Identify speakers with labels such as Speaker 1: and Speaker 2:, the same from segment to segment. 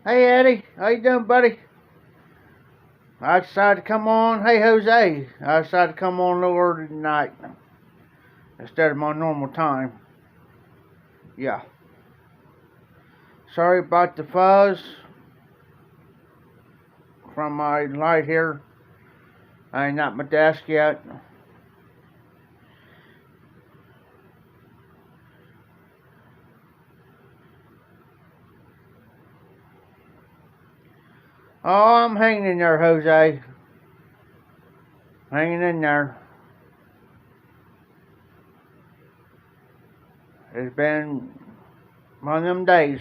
Speaker 1: Hey Eddie, how you doing, buddy? I decided to come on. Hey Jose, I decided to come on a little early tonight instead of my normal time. Yeah. Sorry about the fuzz from my light here. I ain't at my desk yet. Oh, I'm hanging in there, Jose. Hanging in there. It's been one of them days.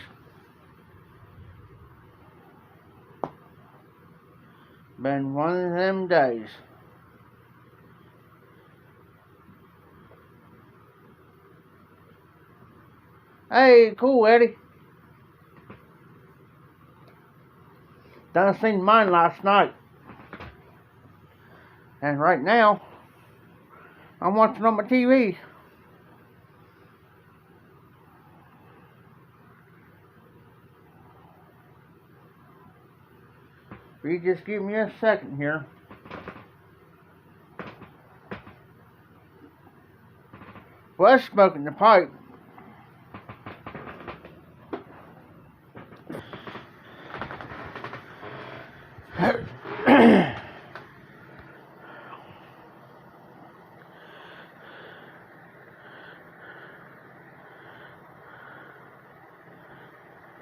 Speaker 1: Been one of them days. Hey, cool, Eddie. Done seen mine last night. And right now, I'm watching on my TV. You just give me a second here. Was smoking the pipe.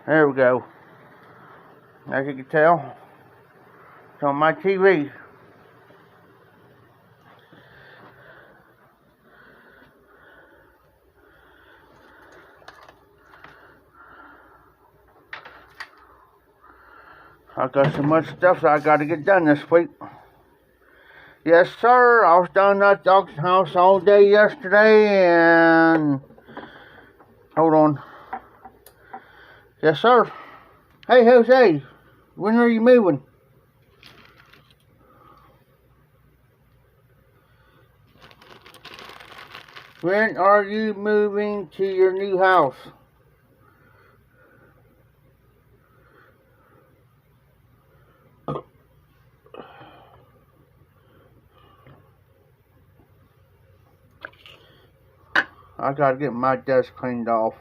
Speaker 1: There we go. As you can tell, it's on my TV. I got so much stuff that I got to get done this week. Yes, sir. I was down at the auction house all day yesterday, and hold on. Yes, sir. Hey, Jose, when are you moving? When are you moving to your new house? I gotta get my desk cleaned off.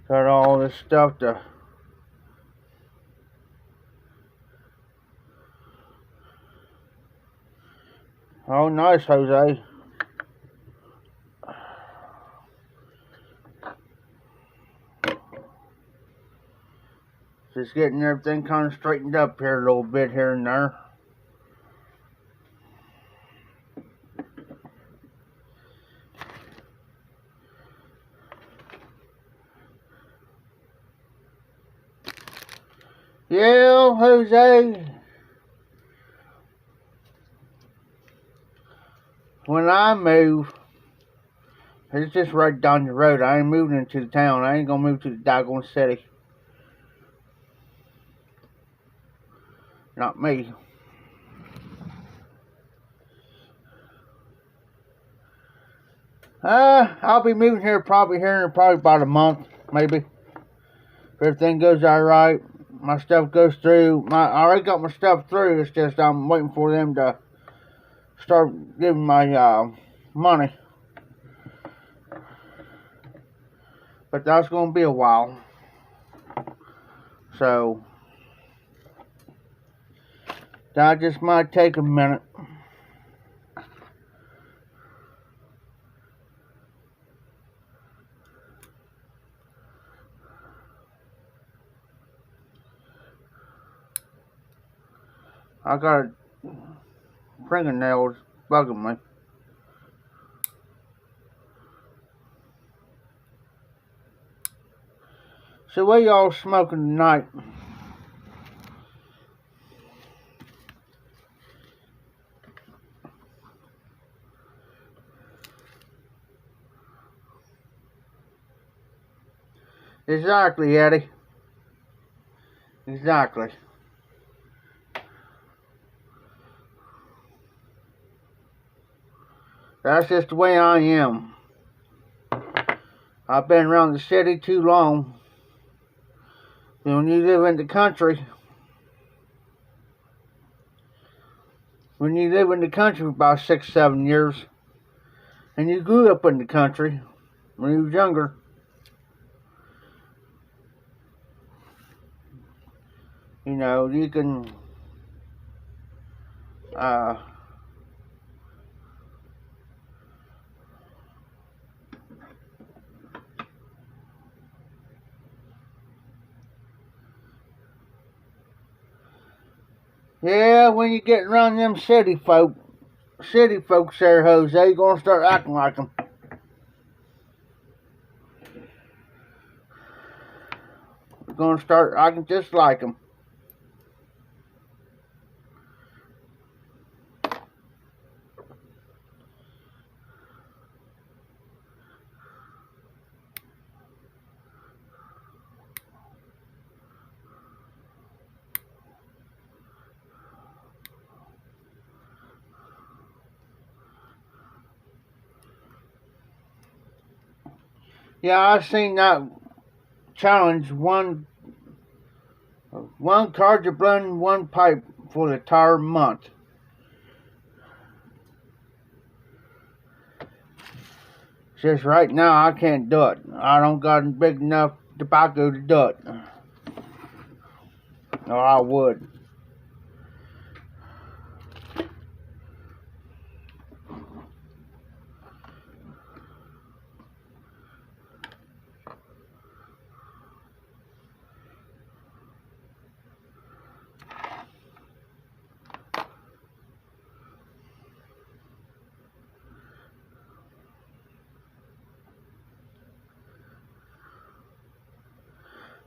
Speaker 1: Got all this stuff to... Oh, nice, Jose. Just getting everything kind of straightened up here a little bit here and there. Yeah, Jose. When I move, it's just right down the road. I ain't moving into the town. I ain't gonna move to the doggone city. Not me. I'll be moving here probably about a month, maybe. If everything goes alright, my stuff goes through. I already got my stuff through. It's just I'm waiting for them to start giving my money. But that's gonna be a while. So that just might take a minute. I got fingernails bugging me. So what y'all smoking tonight? Exactly, Eddie. Exactly. That's just the way I am. I've been around the city too long. And when you live in the country, for about 6, 7 years, and you grew up in the country when you was younger, you know, you can, yeah, when you get around them city folks there, Jose, you're gonna start acting like them. You're gonna start acting just like them. Yeah, I seen that challenge, one card to blend one pipe for the entire month. Just right now, I can't do it. I don't got big enough tobacco to do it. Or I would.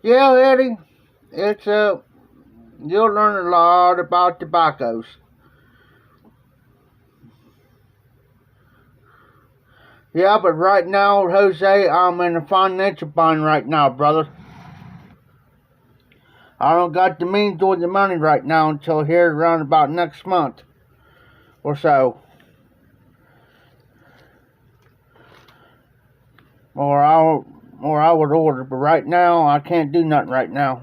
Speaker 1: Yeah, Eddie, it's you'll learn a lot about tobaccos. Yeah, but right now, Jose, I'm in a financial bind right now, brother. I don't got the means or the money right now until here around about next month or so. Or I would order, but right now I can't do nothing right now.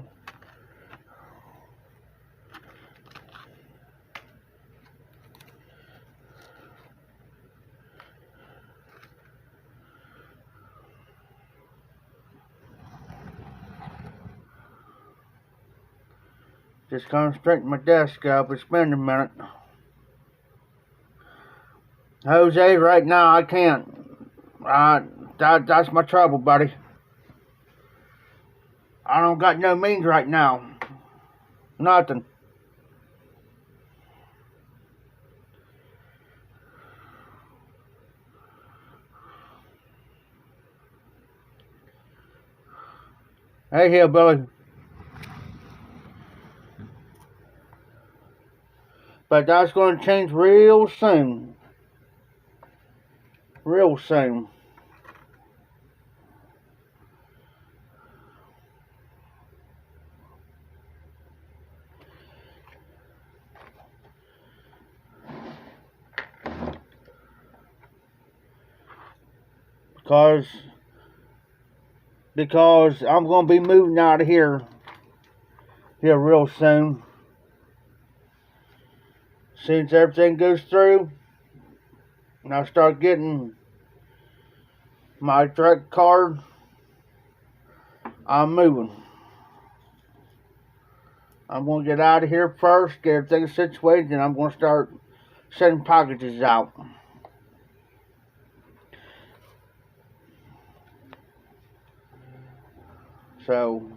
Speaker 1: Just gonna straighten my desk up. It's been a minute. Jose, right now I can't. That's my trouble, buddy. I don't got no means right now. Nothing. Hey, hillbilly. But that's going to change real soon. Real soon. Because I'm going to be moving out of here real soon. Since everything goes through, and I start getting my direct card, I'm moving. I'm going to get out of here first, get everything situated, and I'm going to start sending packages out. So,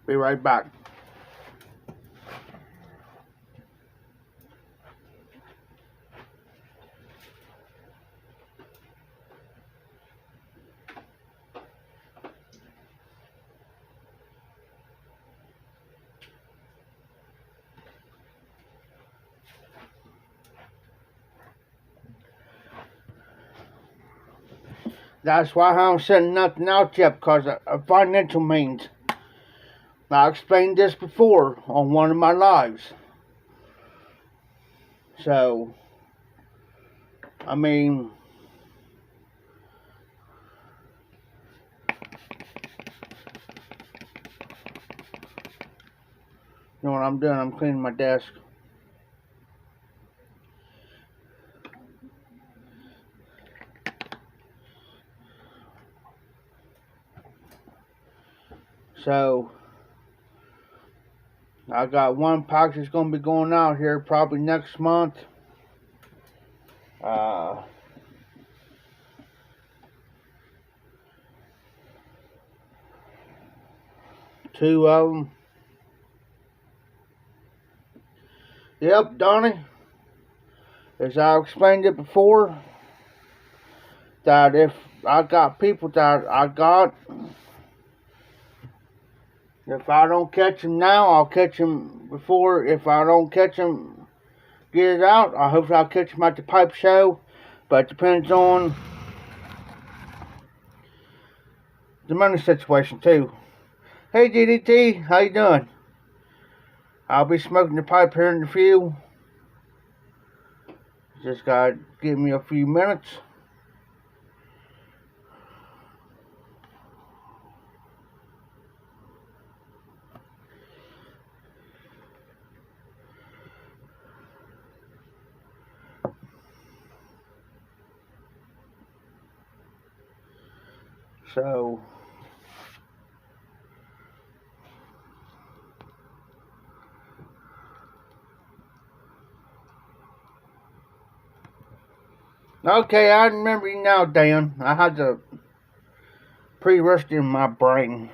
Speaker 1: be right back. That's why I haven't sent nothing out yet, because of financial means. I explained this before on one of my lives. So, I mean, you know what I'm doing? I'm cleaning my desk. So, I got one package that's going to be going out here probably next month. Two of them. Yep, Donnie. As I explained it before, that if I got people that I got, if I don't catch them now, I'll catch them before. If I don't catch them, get it out, I hope I'll catch them at the pipe show. But it depends on the money situation too. Hey DDT, how you doing? I'll be smoking the pipe here in a few. Just gotta give me a few minutes. So, okay, I remember you now, Dan. I had to pre-rust in my brain.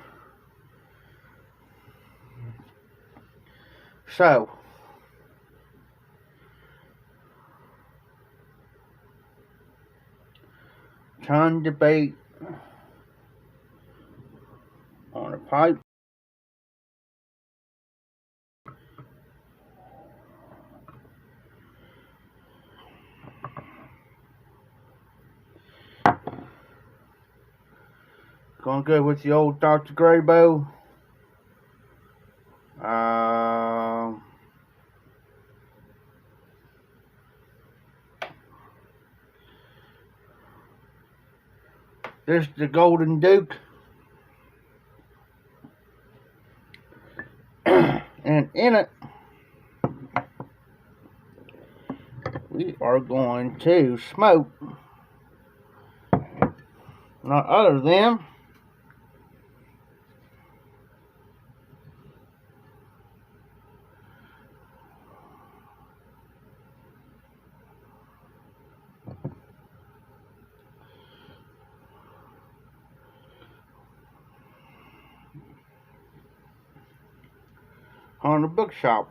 Speaker 1: So, trying to debate on a pipe. Gonna go with the old Dr. Graybow. This is the Golden Duke. And in it, we are going to smoke not other than on the bookshop.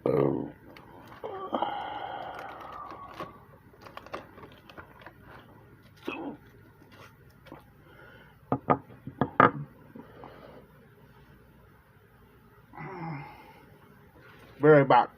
Speaker 1: Oh. Be right back.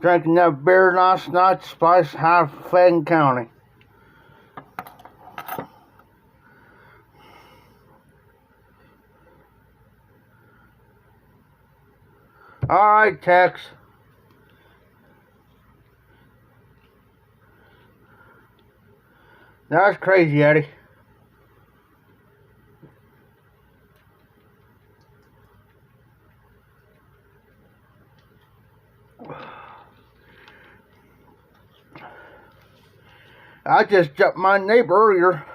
Speaker 1: Drinking that beer last night, Spice High Fayette County. Alright, Tex. That's crazy, Eddie. I just jumped my neighbor earlier.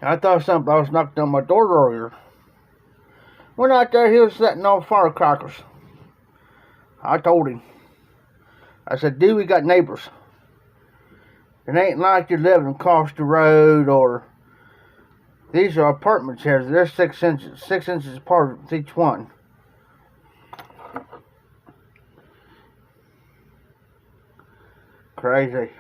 Speaker 1: I thought somebody was knocking on my door earlier. Went out there, he was setting off firecrackers. I told him. I said, dude, we got neighbors. It ain't like you're living across the road or... These are apartments here. They're 6 inches. 6 inches apart with each one. Crazy.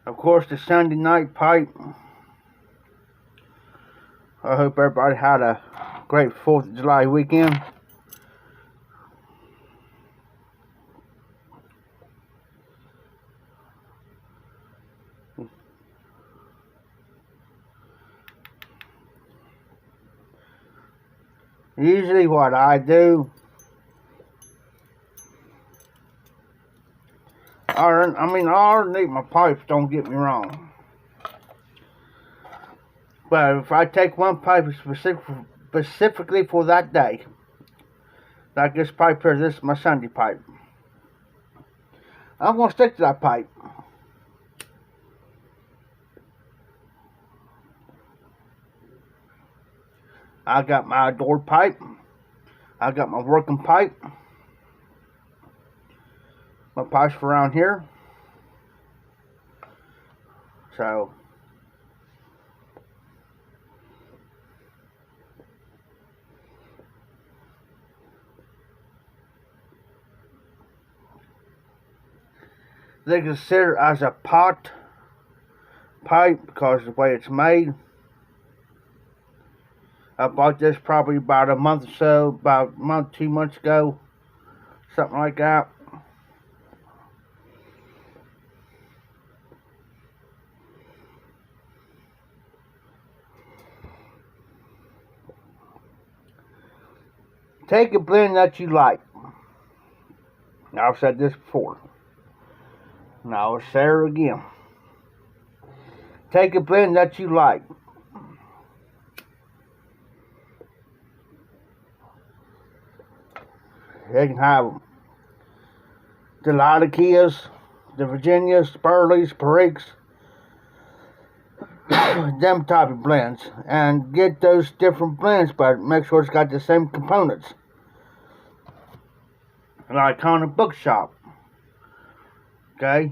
Speaker 1: Of course, the Sunday night pipe. I hope everybody had a great 4th of July weekend. Usually what I do, I need my pipes, don't get me wrong. But if I take one pipe specifically for that day, like this pipe here, this is my Sunday pipe, I'm going to stick to that pipe. I got my outdoor pipe. I got my working pipe. My pipes for around here. So, they consider it as a pot pipe because of the way it's made. I bought this probably about a month or so, about a month, 2 months ago, something like that. Take a blend that you like. I've said this before. And I'll say it again. Take a blend that you like. They can have the Latikias, the Virginias, Burleys, Periques, them type of blends, and get those different blends, but make sure it's got the same components. Like on a bookshop. Okay?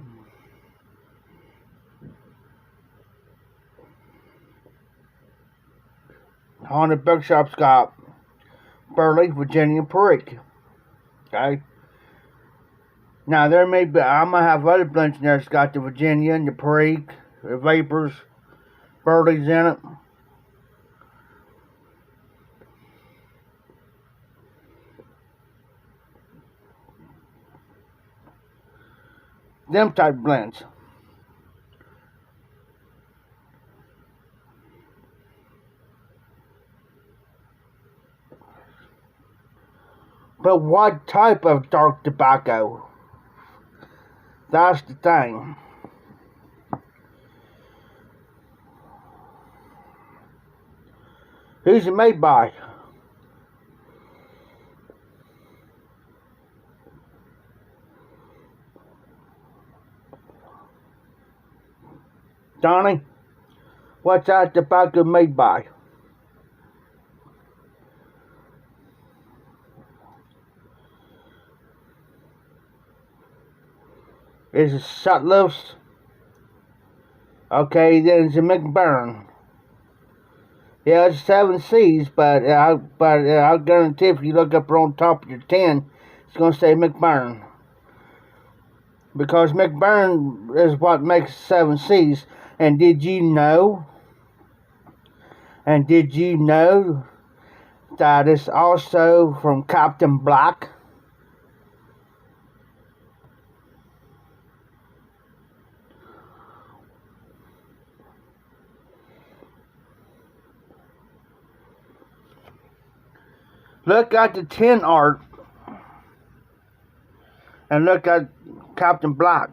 Speaker 1: On the bookshop's got Burley, Virginia, Perique. Okay? Now there may be, I'm gonna have other blends in there that's got the Virginia and the Perique, the Vapors, Burleys in it. Them type blends. But what type of dark tobacco? That's the thing. Who's it made by? Donnie, what's that tobacco made by? is a shut loose. Okay, then it's a McBurn. Yeah, it's 7 C's, but I'll guarantee if you look up on top of your tin, it's going to say McBurn. Because McBurn is what makes 7 C's. And did you know that it's also from Captain Black? Look at the tin art and look at Captain Black.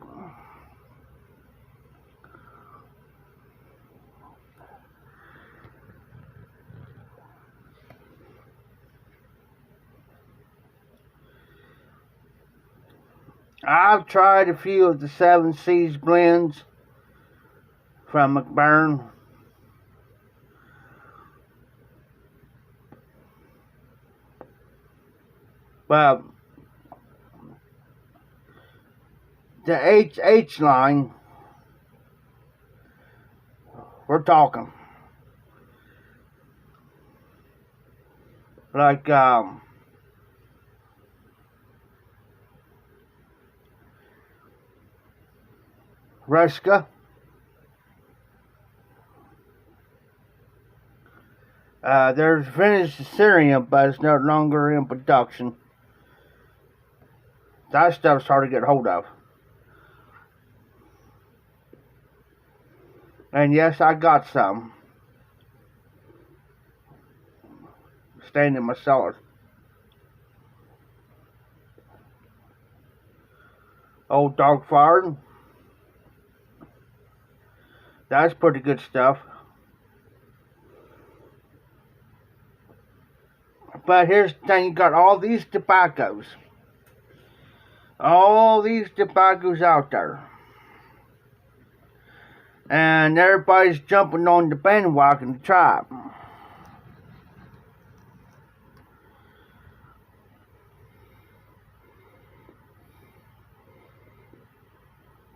Speaker 1: I've tried a few of the 7 C's blends from McBurn. But the HH line, we're talking like Ruska, there's finished Syrian, but it's no longer in production. That stuff's hard to get hold of. And yes, I got some staying in my cellar. Old Dog Fire. That's pretty good stuff. But here's the thing, you got all these tobaccos. All these tobaccos out there. And everybody's jumping on the bandwagon to try it.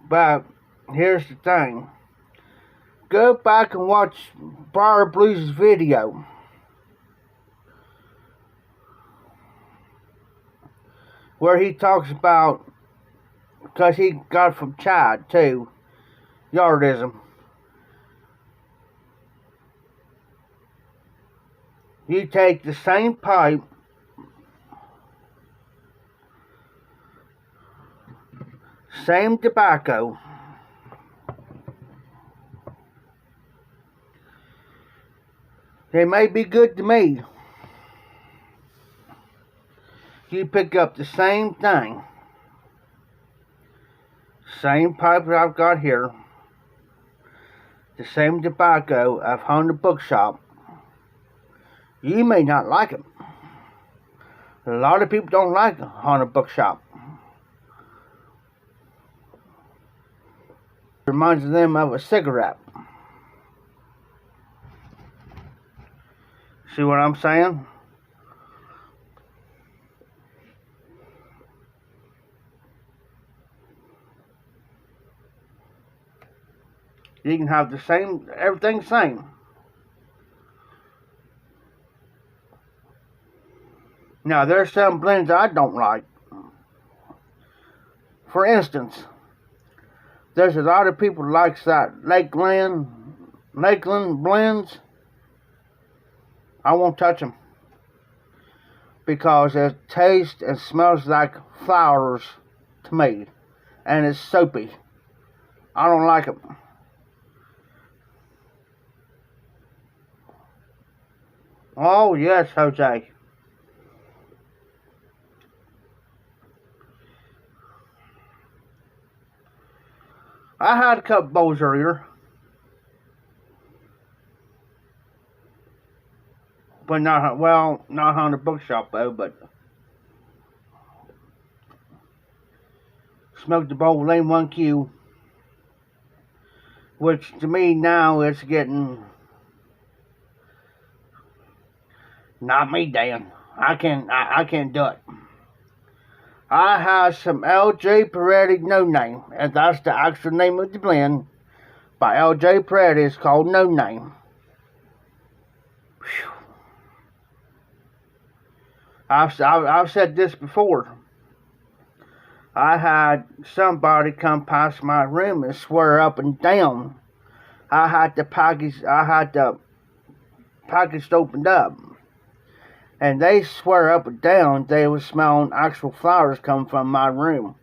Speaker 1: But here's the thing. Go back and watch Briar Blues' video. Where he talks about, because he got it from Chad too, yardism. You take the same pipe, same tobacco, they may be good to me. You pick up the same thing, same pipe that I've got here, the same tobacco I've found in the bookshop. You may not like it. A lot of people don't like Haunted Bookshop. It reminds them of a cigarette. See what I'm saying? You can have the same, everything same. Now, there's some blends I don't like. For instance, there's a lot of people who likes that Lakeland blends. I won't touch them because it tastes and smells like flowers to me, and it's soapy. I don't like it. Oh yes, Jose. I had a couple bowls earlier, but not on the bookshop though. But smoked the bowl Lane 1Q, which to me now it's getting not me, Dan. I can't do it. I have some L.J. Peretti No Name, and that's the actual name of the blend by L.J. Peretti. It's called No Name. Whew. I've said this before. I had somebody come past my room and swear up and down I had the package opened up, and they swear up and down they was smelling actual flowers coming from my room.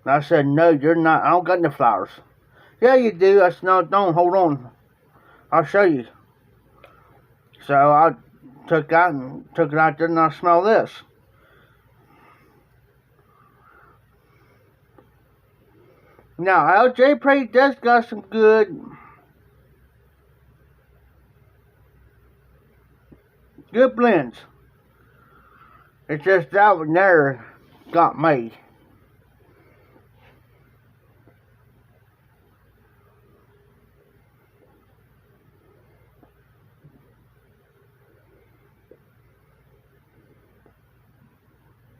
Speaker 1: And I said, no, you're not. I don't got any flowers. Yeah, you do. I said, no, don't. Hold on. I'll show you. So I took it out there, and I smell this. Now, L.J. Peretti does got some good blends. It's just that one there got me.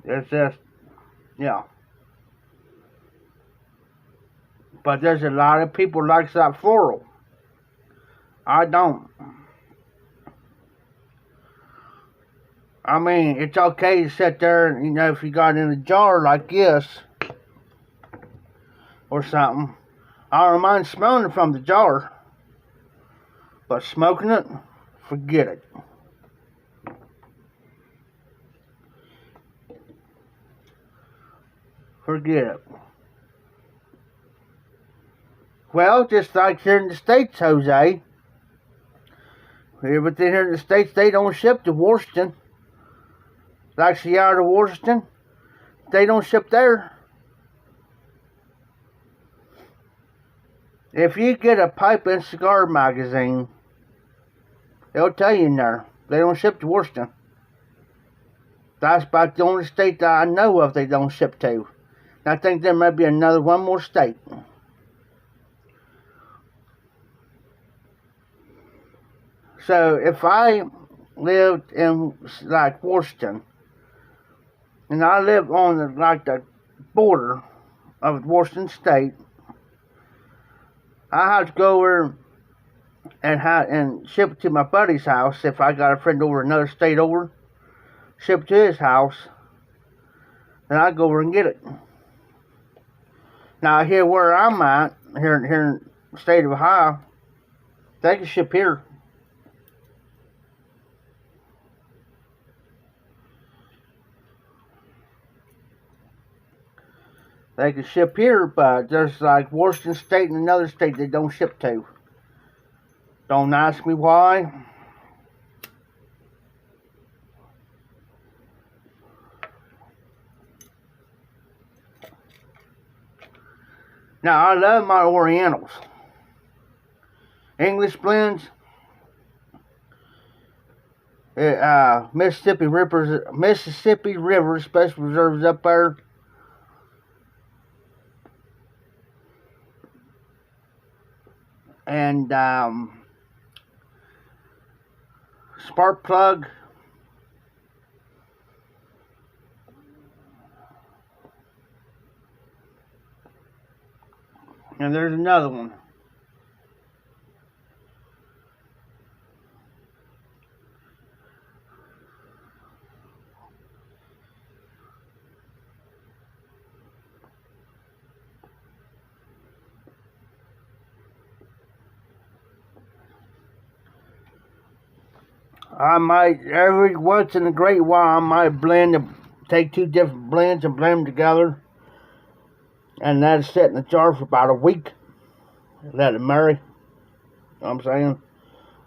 Speaker 1: It's just, yeah. But there's a lot of people likes that floral. I don't. I mean, it's okay to sit there and, if you got it in a jar like this or something. I don't mind smelling it from the jar. But smoking it, forget it. Forget it. Well, just like here in the States, Jose. Everything here in the States, they don't ship to Washington. Like Seattle, Washington, they don't ship there. If you get a pipe and cigar magazine, they'll tell you in there. They don't ship to Washington. That's about the only state that I know of they don't ship to. And I think there might be one more state. So if I lived in like Washington, and I live on the border of Washington State, I have to go over and ship it to my buddy's house. If I got a friend over another state over, ship it to his house, and I go over and get it. Now here where I'm at, here in the state of Ohio, they can ship here. They can ship here, but there's like Washington State and another state they don't ship to. Don't ask me why. Now, I love my Orientals. English blends. Mississippi River Special Reserves up there. And Spark Plug. And there's another one. I might, every once in a great while, I might take two different blends and blend them together. And let it sit in the jar for about a week. Let it marry. You know what I'm saying?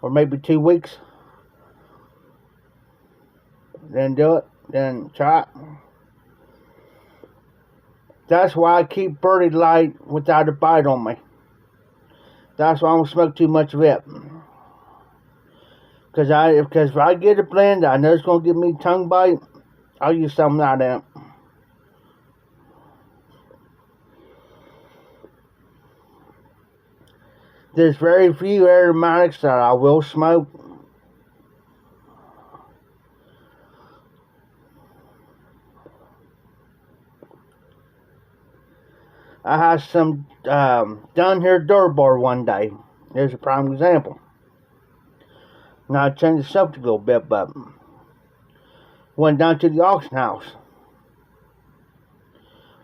Speaker 1: Or maybe 2 weeks. Then do it. Then try it. That's why I keep Birdie Light without a bite on me. That's why I don't smoke too much of it. Because if I get a blend, I know it's going to give me tongue bite. I'll use something like that. There's very few aromatics that I will smoke. I had some down here Durbar one day. There's a prime example. Now I changed the subject a little bit, but went down to the auction house.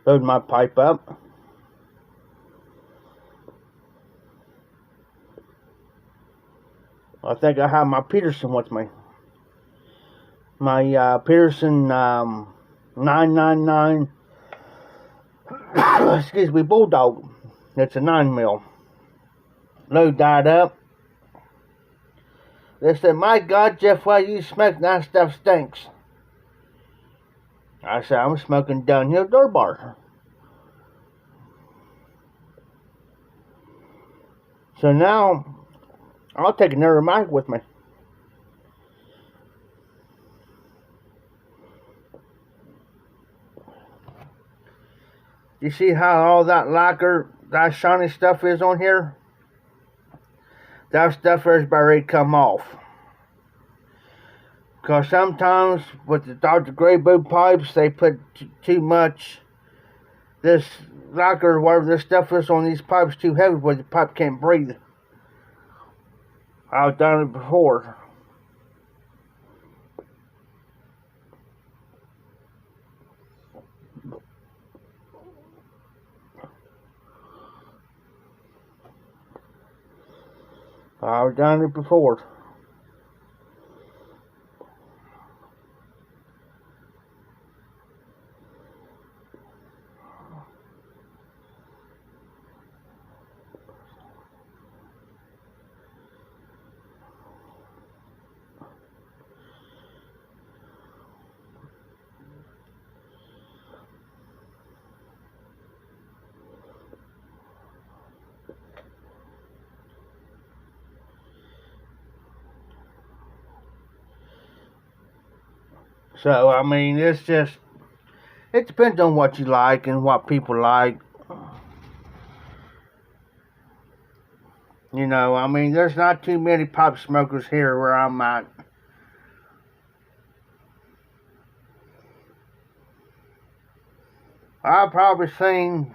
Speaker 1: Loaded my pipe up. I think I have my Peterson with me. My Peterson 999 excuse me, Bulldog. It's a 9 mil. Load that up. They said, "My God, Jeff, why you smoke? That stuff stinks." I said, "I'm smoking downhill Durbar." So now, I'll take another mic with me. You see how all that lacquer, that shiny stuff is on here? That stuff is about ready to come off. Because sometimes with the Dr. Grey Boo pipes, they put too much, this lacquer or whatever this stuff is on these pipes too heavy where the pipe can't breathe. I've done it before. I've done it before. So, I mean, it's just, it depends on what you like and what people like. You know, I mean, there's not too many pipe smokers here where I'm at. I've probably seen,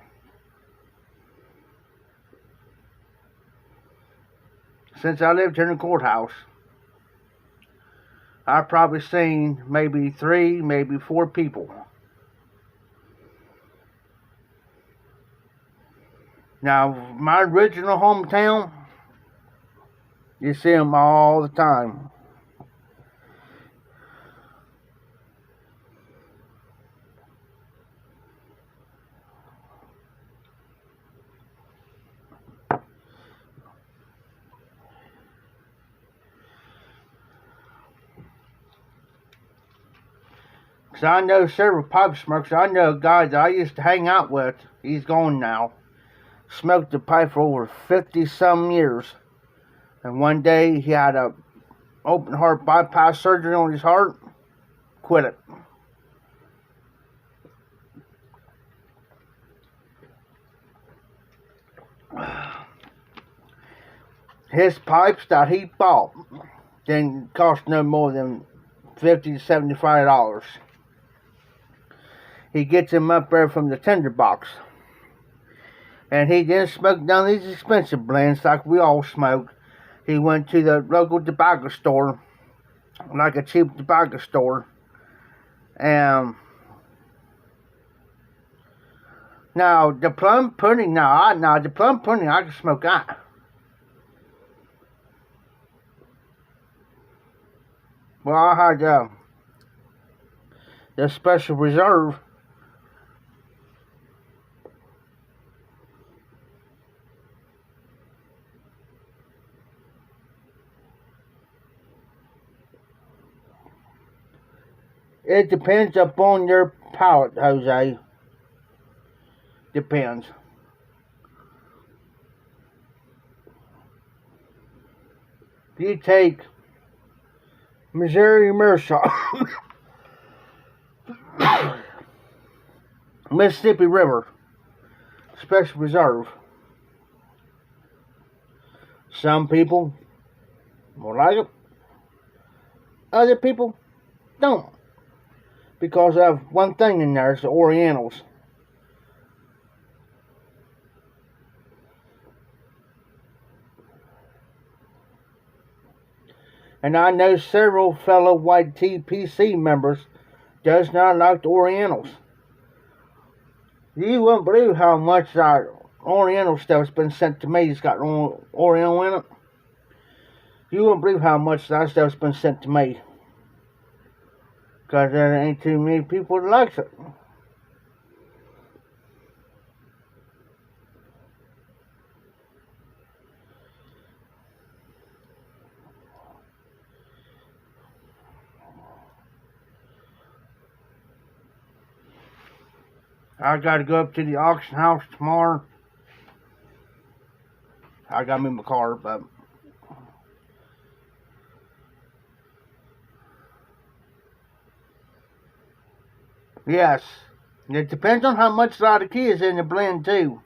Speaker 1: since I lived here in the courthouse, I've probably seen maybe 3, maybe 4 people. Now, my original hometown, you see them all the time. Because I know several pipe smokers. I know a guy that I used to hang out with. He's gone now. Smoked the pipe for over 50-some years. And one day he had a open heart bypass surgery on his heart. Quit it. His pipes that he bought didn't cost no more than $50 to $75. He gets them up there from the tinderbox. And he didn't smoke down these expensive blends like we all smoke. He went to the local tobacco store, like a cheap tobacco store. And now the plum pudding, the plum pudding, I can smoke that. Well, I had the special reserve. It depends upon your palate, Jose. Depends. If you take Missouri Meerschaum, Mississippi River, Special Reserve. Some people will like it. Other people don't. Because of one thing in there, it's the Orientals. And I know several fellow white TPC members does not like the Orientals. You wouldn't believe how much Oriental stuff's been sent to me. It's got Oriental in it. You wouldn't believe how much that stuff's been sent to me. Because there ain't too many people that likes it. I gotta go up to the auction house tomorrow. I gotta move my car, but yes, it depends on how much of the key is in the blend too.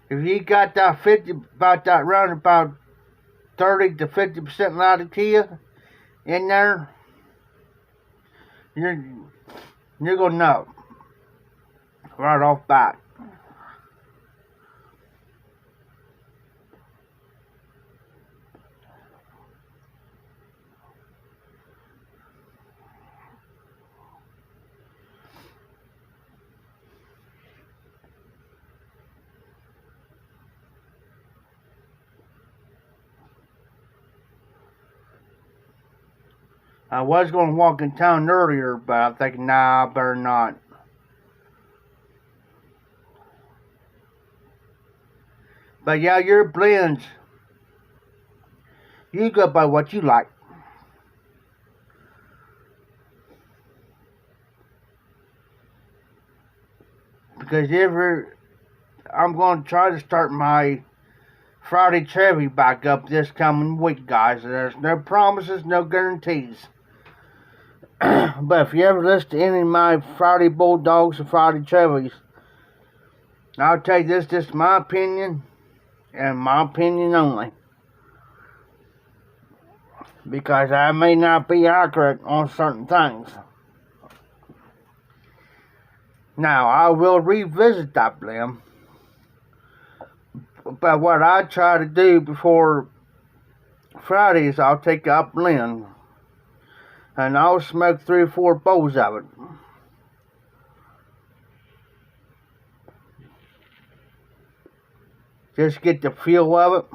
Speaker 1: If you got that 50, about 30 to 50% Latakia in there, you're gonna know right off bat. I was going to walk in town earlier, but I'm thinking, nah, I better not. But yeah, your blends, you go by what you like. Because I'm going to try to start my Friday Chevy back up this coming week, guys. There's no promises, no guarantees. But if you ever listen to any of my Friday Bulldogs or Friday Chevys, I'll tell you this is my opinion, and my opinion only. Because I may not be accurate on certain things. Now, I will revisit that blend. But what I try to do before Friday is I'll take that blend and I'll smoke 3 or 4 bowls of it. Just get the feel of it,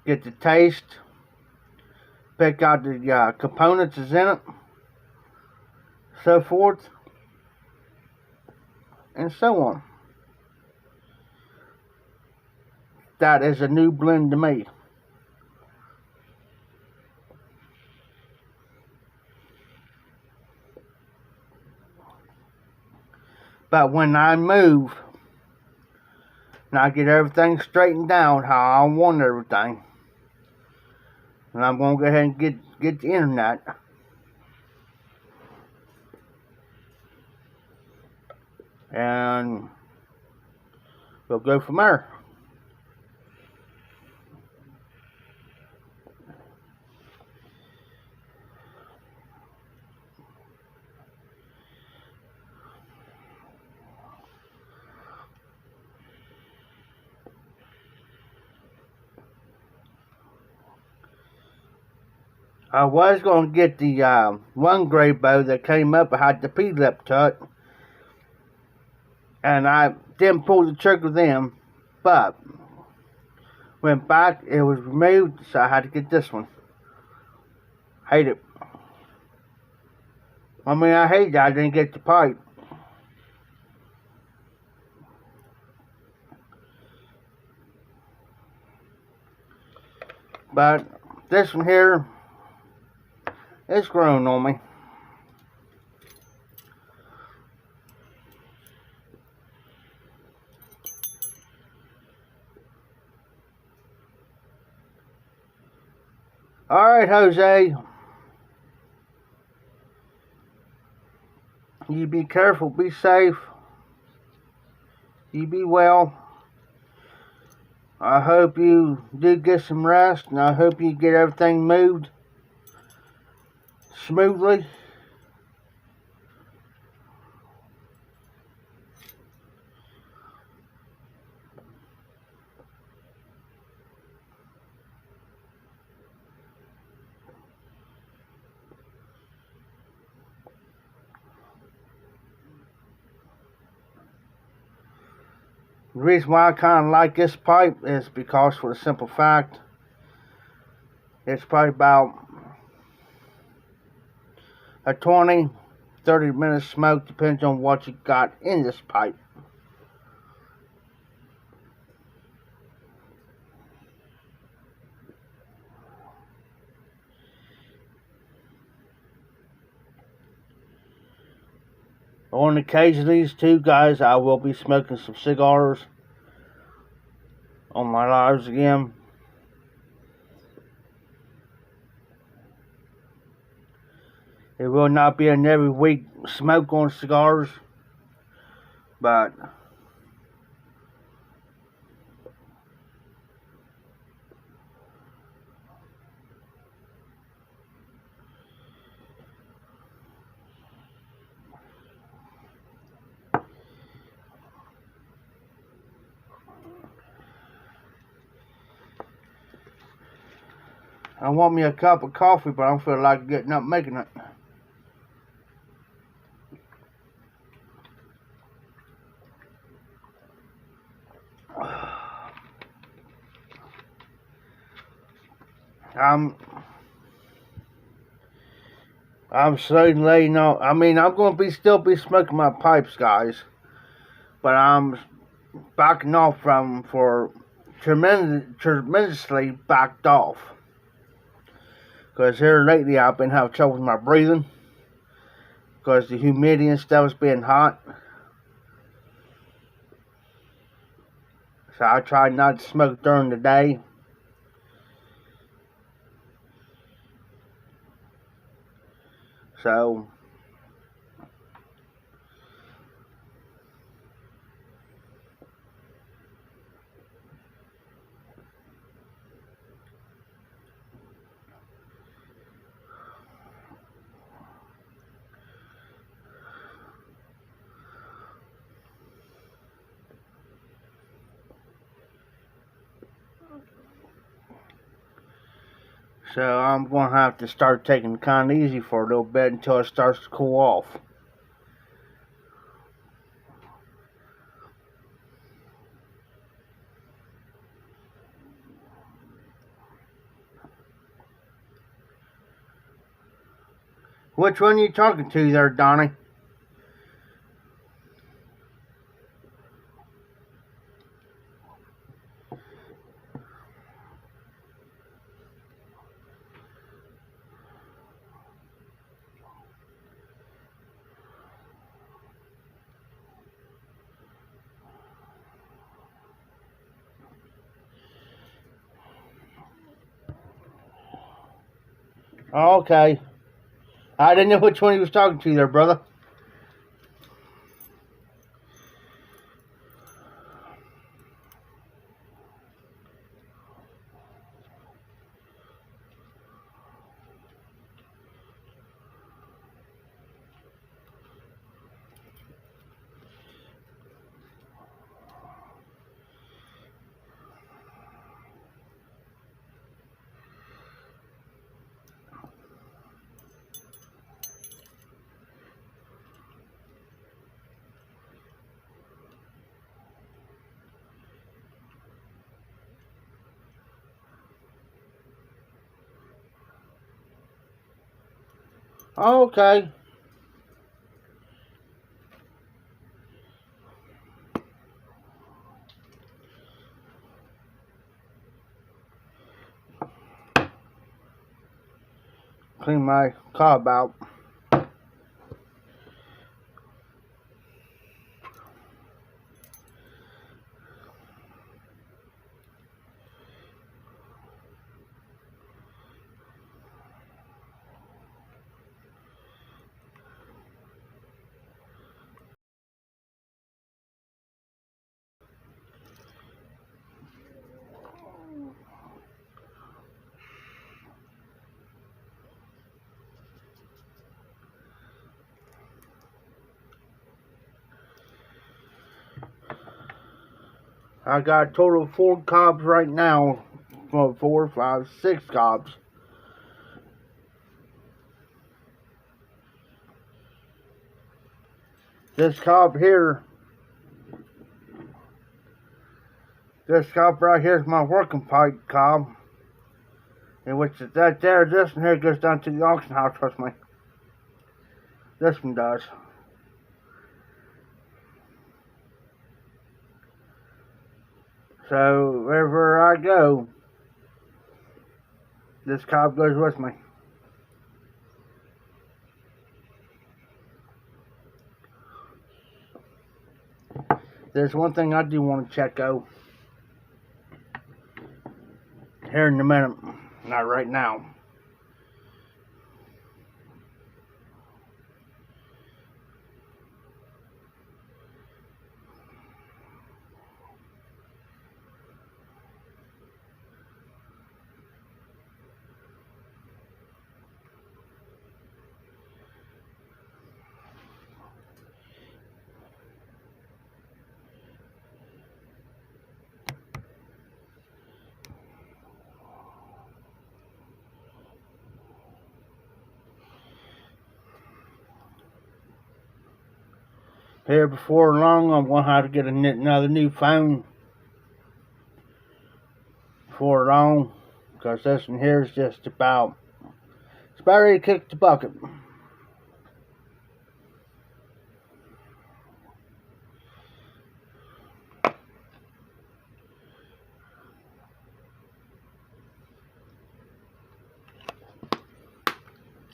Speaker 1: get the taste, pick out the components that's in it, so forth, and so on. That is a new blend to me. But when I move, and I get everything straightened down how I want everything, and I'm going to go ahead and get the internet. And we'll go from there. I was going to get the one gray bow that came up. I had the P-lip to it. And I didn't pull the trigger then. But went back, it was removed, so I had to get this one. Hate it. I mean, I hate that I didn't get the pipe. But this one here, it's grown on me. Alright, Jose. You be careful, be safe. You be well. I hope you do get some rest, and I hope you get everything moved smoothly. The reason why I kind of like this pipe is because, for the simple fact, it's probably about a 20-30 minute smoke, depends on what you got in this pipe. On occasion, these two guys, I will be smoking some cigars on my lives again. It will not be an every week smoke on cigars, but I want me a cup of coffee, but I don't feel like getting up making it. I'm slowly laying off. I mean, I'm going to still be smoking my pipes, guys, but I'm backing off for tremendously backed off. Because here lately I've been having trouble with my breathing because the humidity and stuff is being hot. So I try not to smoke during the day. So I'm going to have to start taking it kind of easy for a little bit until it starts to cool off. Which one are you talking to there, Donnie? Okay. I didn't know which one he was talking to there, brother. Okay. Clean my cob out. I got a total of 4 cobs right now. Well, 4, 5, 6 cobs. This cob here, this cob right here is my working pipe cob. In which is that there, this one here goes down to the auction house, trust me. This one does. So, wherever I go, this cob goes with me. There's one thing I do want to check out here in a minute. Not right now. Here before long, I'm going to have to get another new phone before long, because this one here is just about, it's about ready to kick the bucket.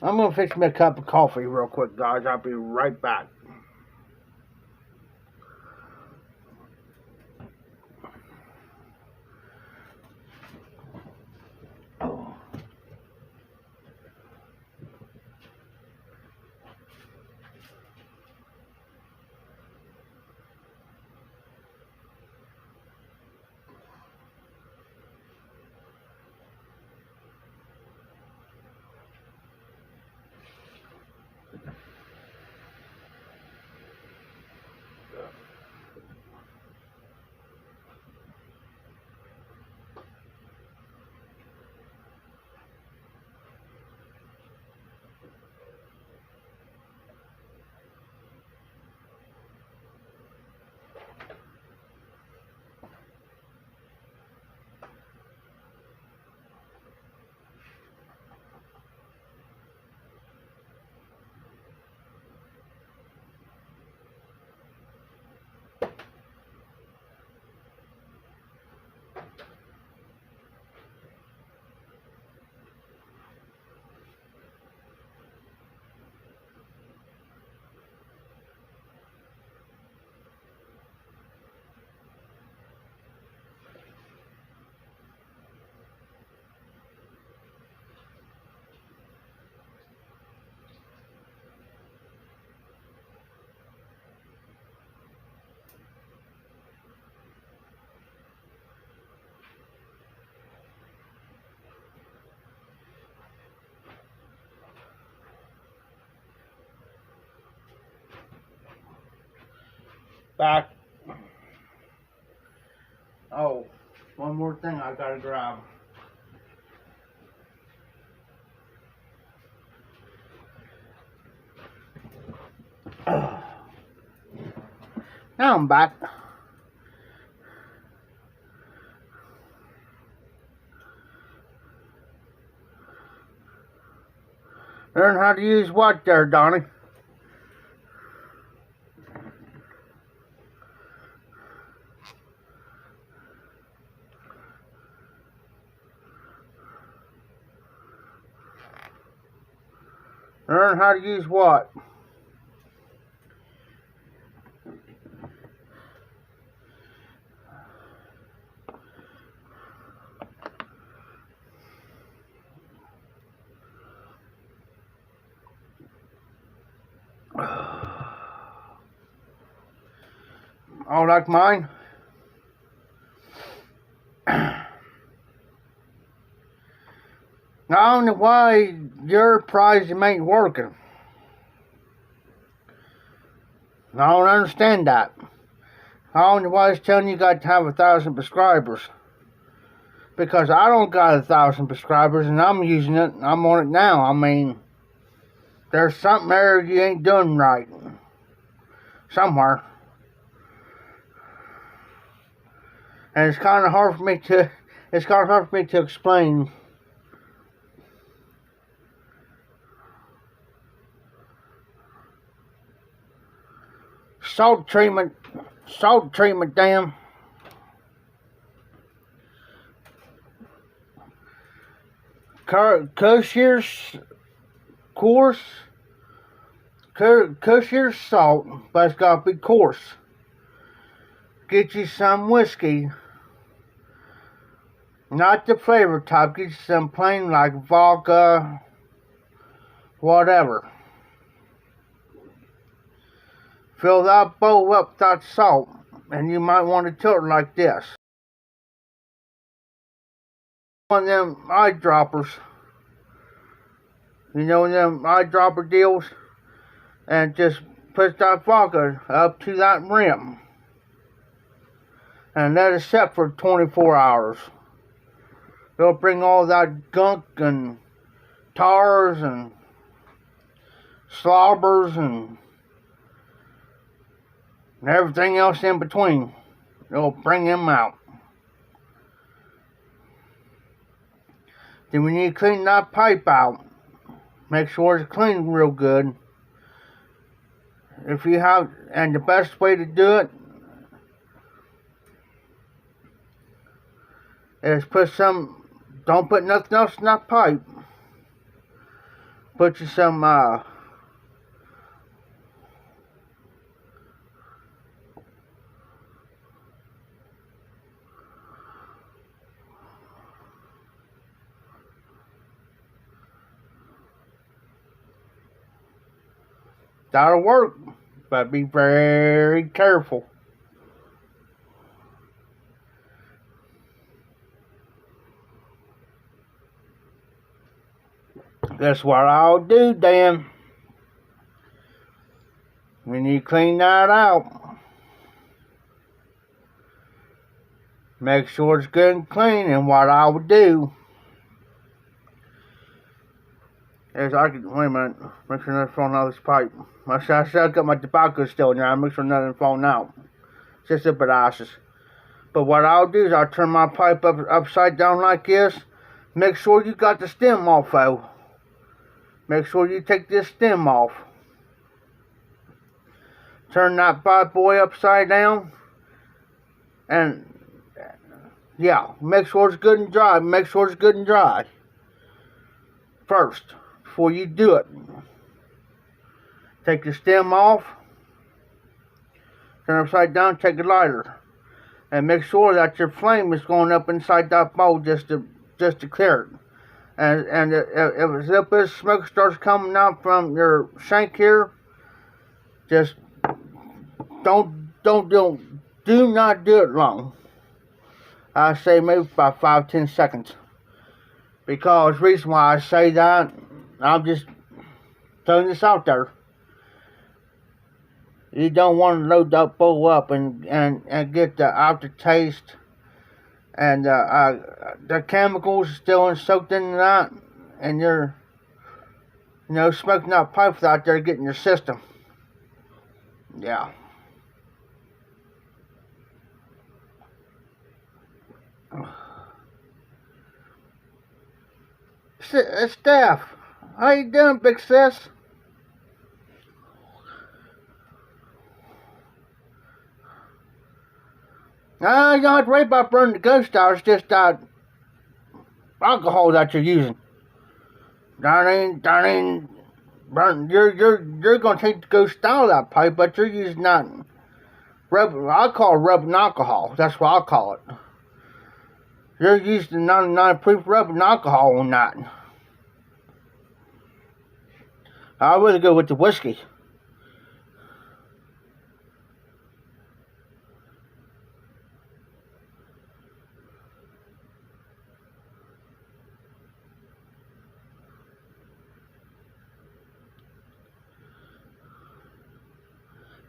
Speaker 1: I'm going to fix me a cup of coffee real quick, guys. I'll be right back. Back. Oh, one more thing I gotta grab. Now I'm back. Learn how to use what there, Donnie? Learn how to use what? Oh, like mine? I don't know why your prize ain't working. I don't understand that. I don't know why it's telling you got to have 1,000 subscribers. Because I don't got 1,000 subscribers and I'm using it. I'm on it now. I mean, there's something there you ain't doing right. Somewhere. And it's kind of hard for me to explain. Salt treatment, damn. Cushier's coarse. Cushier's salt, but it's got to be coarse. Get you some whiskey. Not the flavor type. Get you some plain like vodka, whatever. Fill that bowl up with that salt, and you might want to tilt it like this. One of them eyedroppers, you know, them eyedropper deals, and just put that vodka up to that rim, and let it set for 24 hours. It'll bring all that gunk and tars and slobbers and everything else in between. It'll bring them out. Then we need to clean that pipe out. Make sure it's cleaned real good. If you have, and the best way to do it is don't put nothing else in that pipe. Put you some, that'll work, but be very careful. That's what I'll do, Dan. We need to clean that out. Make sure it's good and clean, and what I would do is wait a minute, make sure nothing's falling out of this pipe. I still got my tobacco still in there, I make sure nothing's falling out. Just a bit of ashes. But what I'll do is I'll turn my pipe upside down like this. Make sure you got the stem off though. Make sure you take this stem off. Turn that bad boy upside down. And yeah, make sure it's good and dry. Make sure it's good and dry first, before you do it. Take the stem off. Turn upside down, take a lighter. And make sure that your flame is going up inside that bowl just to clear it. And if this smoke starts coming out from your shank here, just do not do it long. I say maybe about 5-10 seconds. Because the reason why I say that, I'm just throwing this out there. You don't want to load that bowl up and get the aftertaste and the chemicals still soaked into that, and you're, smoking that pipe without there getting your system. Yeah. Steph, how you doing, big sis? You don't have to worry about burning the ghost out. It's just alcohol that you're using. Darn, burn. You're gonna take the ghost out of that pipe, but you're using that I call it rubbing alcohol. That's what I call it. You're using 99 proof rubbing alcohol on that. I really go with the whiskey.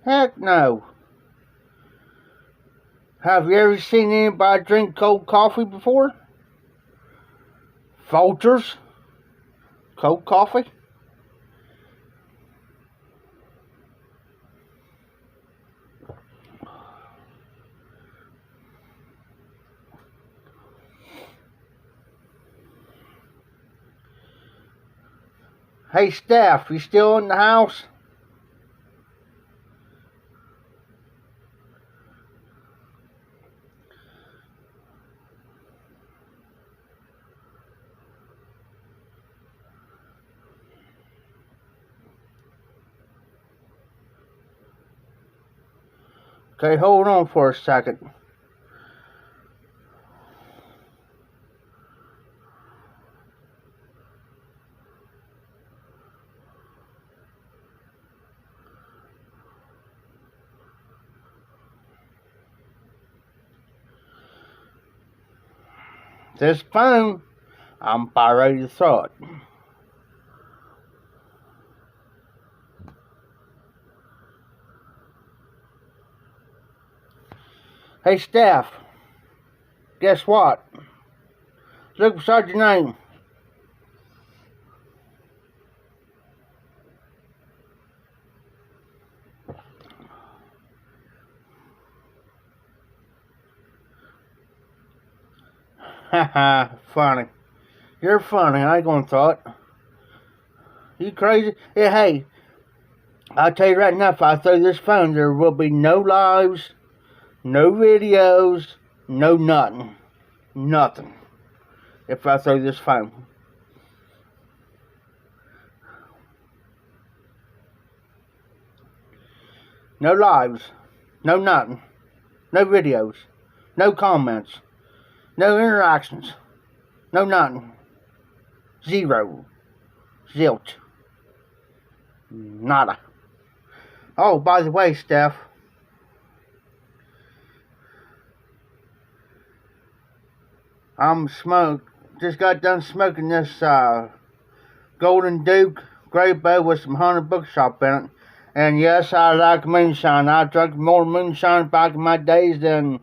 Speaker 1: Heck no. Have you ever seen anybody drink cold coffee before? Vultures? Cold coffee? Hey, Steph, you still in the house? Okay, hold on for a second. This phone, I'm about ready to throw it. Hey, Steph, guess what? Look beside your name. Haha, funny. You're funny, I ain't gonna throw it. You crazy? Yeah, hey, I'll tell you right now, if I throw this phone, there will be no lives, no videos, no nothing. Nothing. If I throw this phone. No lives, no nothing, no videos, no comments, no interactions, no nothing. Zero. Zilch. Nada. Oh, by the way, Steph. Just got done smoking this Golden Duke Grey Bow with some Hunter Bookshop in it. And yes, I like moonshine. I drank more moonshine back in my days than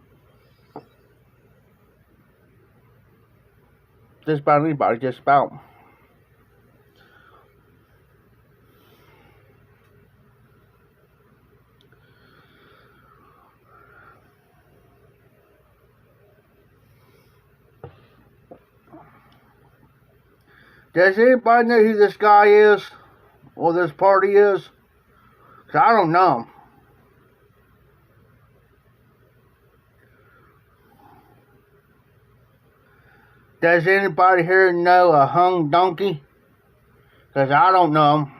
Speaker 1: just about anybody, just about. Does anybody know who this guy is? Or this party is? 'Cause I don't know him. Does anybody here know a hung donkey? 'Cause I don't know him.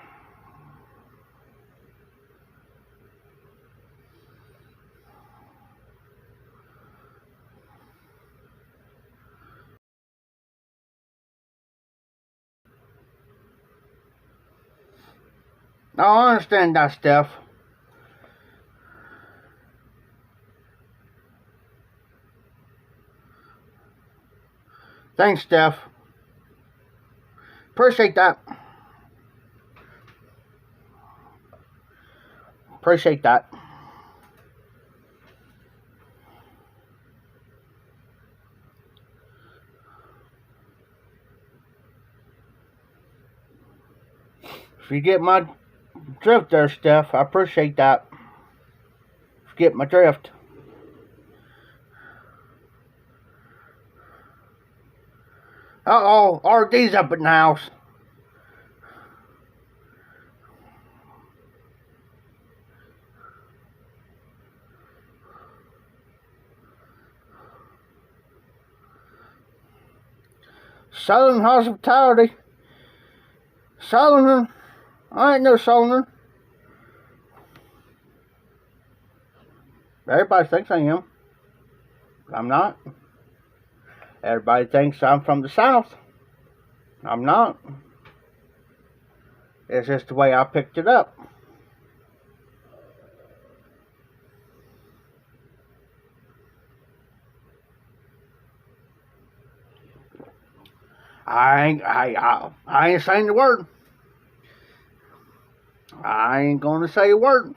Speaker 1: Now, I understand that, Steph. Thanks, Steph. Appreciate that. Appreciate that. If you get my drift there, Steph, I appreciate that. If you get my drift. Uh-oh, RD's up in the house. Southern hospitality. Southerner. I ain't no Southerner. Everybody thinks I am. I'm not. Everybody thinks I'm from the South. I'm not. It's just the way I picked it up. I ain't saying the word. I ain't gonna say a word.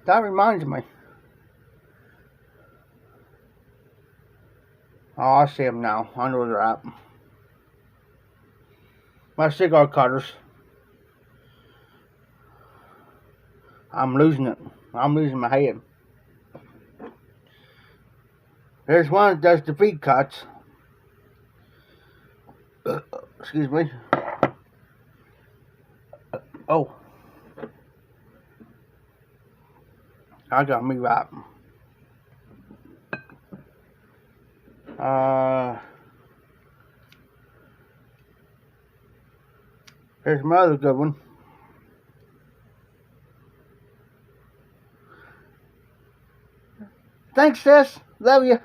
Speaker 1: That reminds me. Oh, I see them now. I know where they're at. My cigar cutters. I'm losing it. I'm losing my head. There's one that does the feed cuts. Excuse me. Oh. I got me right. Here's my other good one. Thanks, sis. Love you.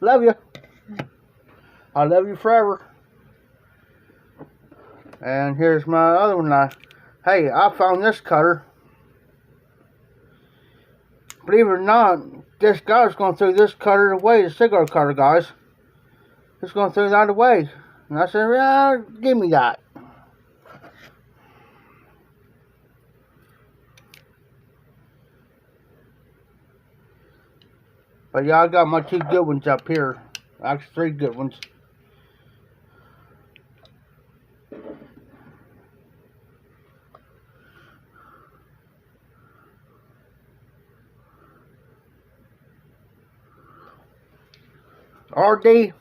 Speaker 1: Love you. I love you forever. And here's my other one. Hey, I found this cutter. Believe it or not, this guy's going to throw this cutter away, the cigar cutter, guys. He's going to throw that away. And I said, well, give me that. But yeah, I got my two good ones up here. Actually, three good ones. RD,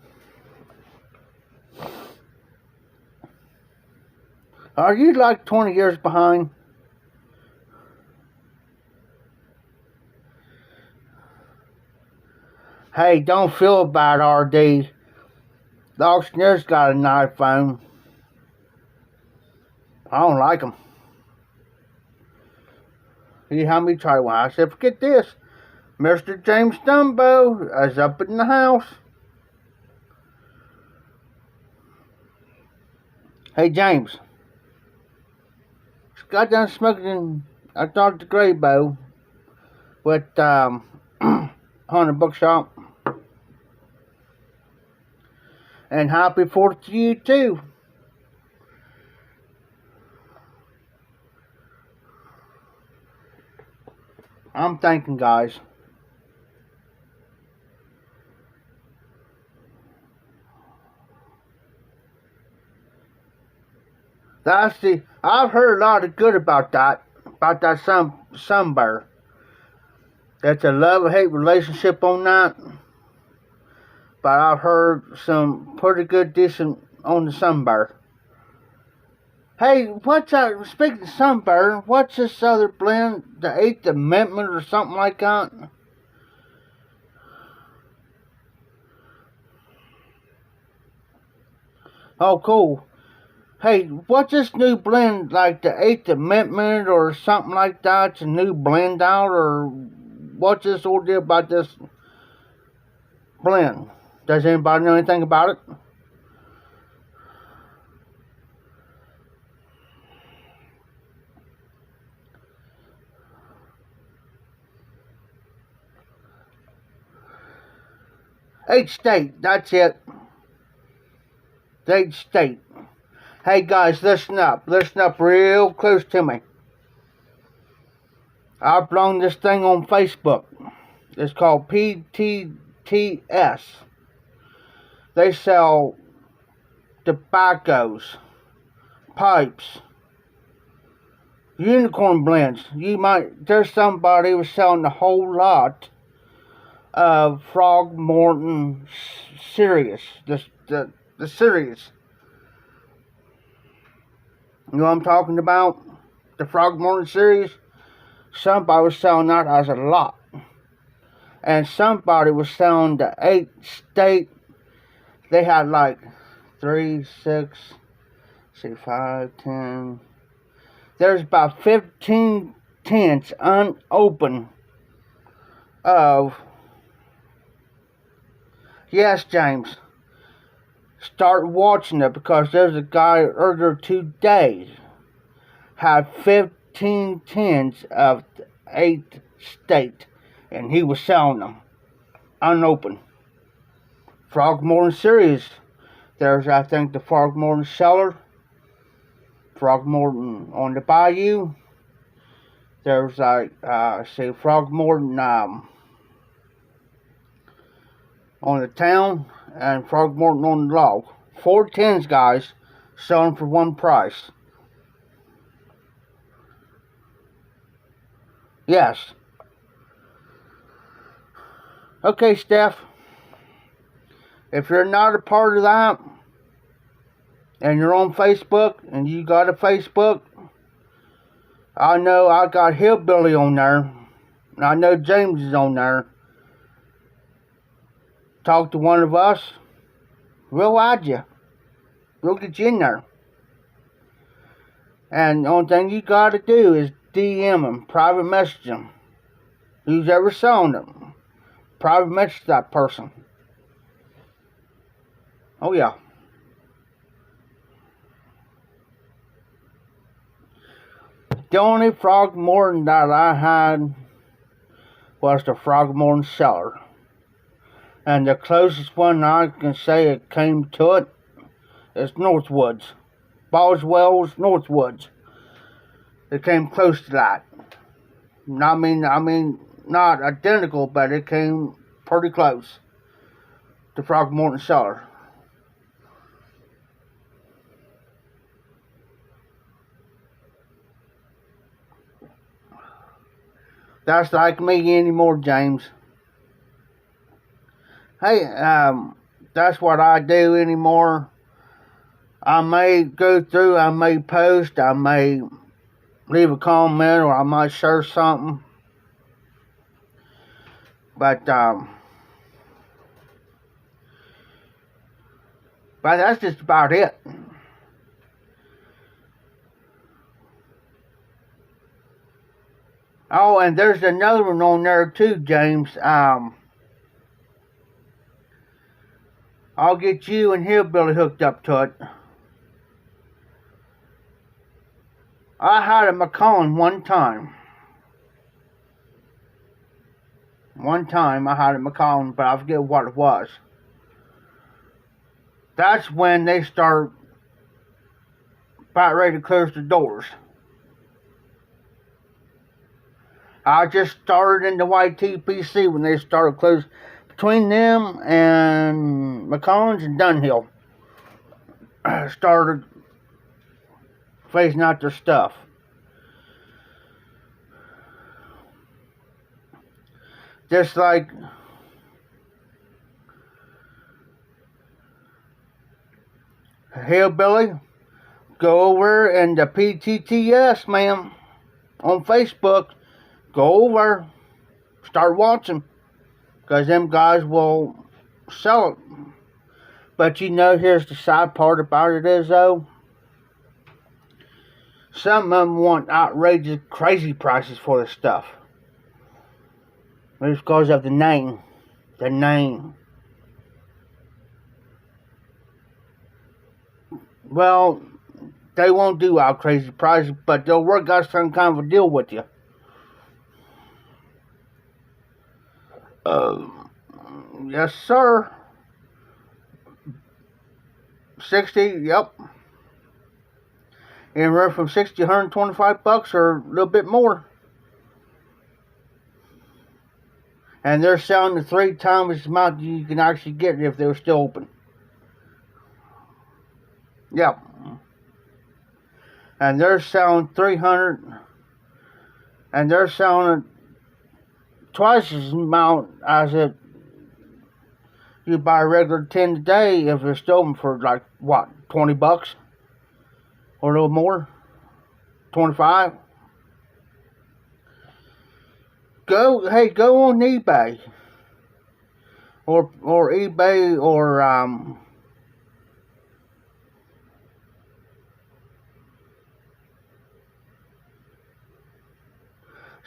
Speaker 1: are you like 20 years behind? Hey, don't feel bad, RD. The auctioneer's got an iPhone. I don't like them. He had me try one. I said, forget this. Mr. James Dumbo is up in the house. Hey, James. Got done smoking a Dr. Graybo with Hunter Bookshop. And happy 4th to you, too. I'm thinking, guys. I've heard a lot of good about that sunburn. That's a love-hate relationship on that. But I've heard some pretty good, decent on the sunburn. Hey, what's that? Speaking of sunburn, what's this other blend? The 8th Amendment or something like that? Oh, cool. Hey, what's this new blend, like the 8th Amendment or something like that? It's a new blend out, or what's this ordeal about this blend? Does anybody know anything about it? Eighth state, that's it. Eighth state. Hey guys, listen up real close to me. I've blown this thing on Facebook. It's called PTTS. They sell tobaccos, pipes, unicorn blends. There's somebody who was selling a whole lot of Frogmorton Sirius, the Sirius. You know what I'm talking about? The Frogmorton Sirius. Somebody was selling that as a lot. And somebody was selling the 8th state. They had like 3, 6, 5, 10. There's about 15 tents unopened of. Yes, James. Start watching it, because there's a guy earlier today had 15 tins of the 8th state, and he was selling them unopened. Frogmorton Series. There's, I think, the Frogmorton Cellar, Frogmorton on the Bayou. There's like, see, Frogmorton on the town and Frogmorton on the log. 4 tins, guys, selling for one price. Yes. Okay, Steph. If you're not a part of that, and you're on Facebook, and you got a Facebook, I know I got Hillbilly on there, and I know James is on there. Talk to one of us, we'll add you. We'll get you in there. And the only thing you got to do is DM them, private message them. Who's ever selling them, private message that person. Oh yeah. The only Frogmorton that I had was the Frogmorton Cellar. And the closest one I can say it came to it is Northwoods. Boswell's Northwoods. It came close to that. I mean, not identical, but it came pretty close to Frogmorton Cellar. That's like me anymore, James. Hey, that's what I do anymore. I may go through, I may post, I may leave a comment, or I might share something. But that's just about it. Oh, and there's another one on there too, James. I'll get you and Hillbilly hooked up to it. I had a Macallan one time. One time I had a Macallan, but I forget what it was. That's when they start about ready to close the doors. I just started in the YTPC when they started closing. Between them and Macallans and Dunhill started phasing out their stuff. Just like Hillbilly, go over and the PTTS, ma'am, on Facebook. Go over, start watching, because them guys will sell it. But you know, here's the sad part about it is, though, some of them want outrageous, crazy prices for this stuff. It's because of the name. The name. Well, they won't do out crazy prices, but they'll work out some kind of a deal with you. Yes, sir. 60, yep. Anywhere from 60 to 125 bucks or a little bit more. And they're selling the 3 times the amount you can actually get if they were still open. Yep. And they're selling 300, and they're selling it twice as amount as it you buy a regular 10 today if it's still open for like what, 20 bucks or a little more, 25. Go on eBay or eBay or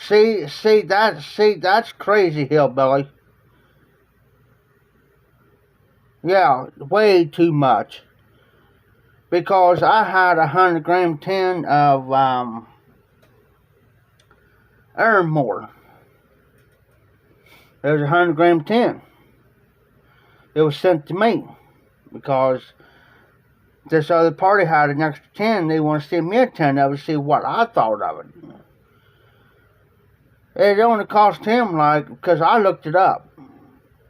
Speaker 1: see that's crazy, Hillbilly. Yeah, way too much. Because I had a 100-gram tin of Ironmore. There's a 100-gram tin. It was sent to me because this other party had an extra tin. They want to send me a tin of it to see what I thought of it. It only cost him like, because I looked it up.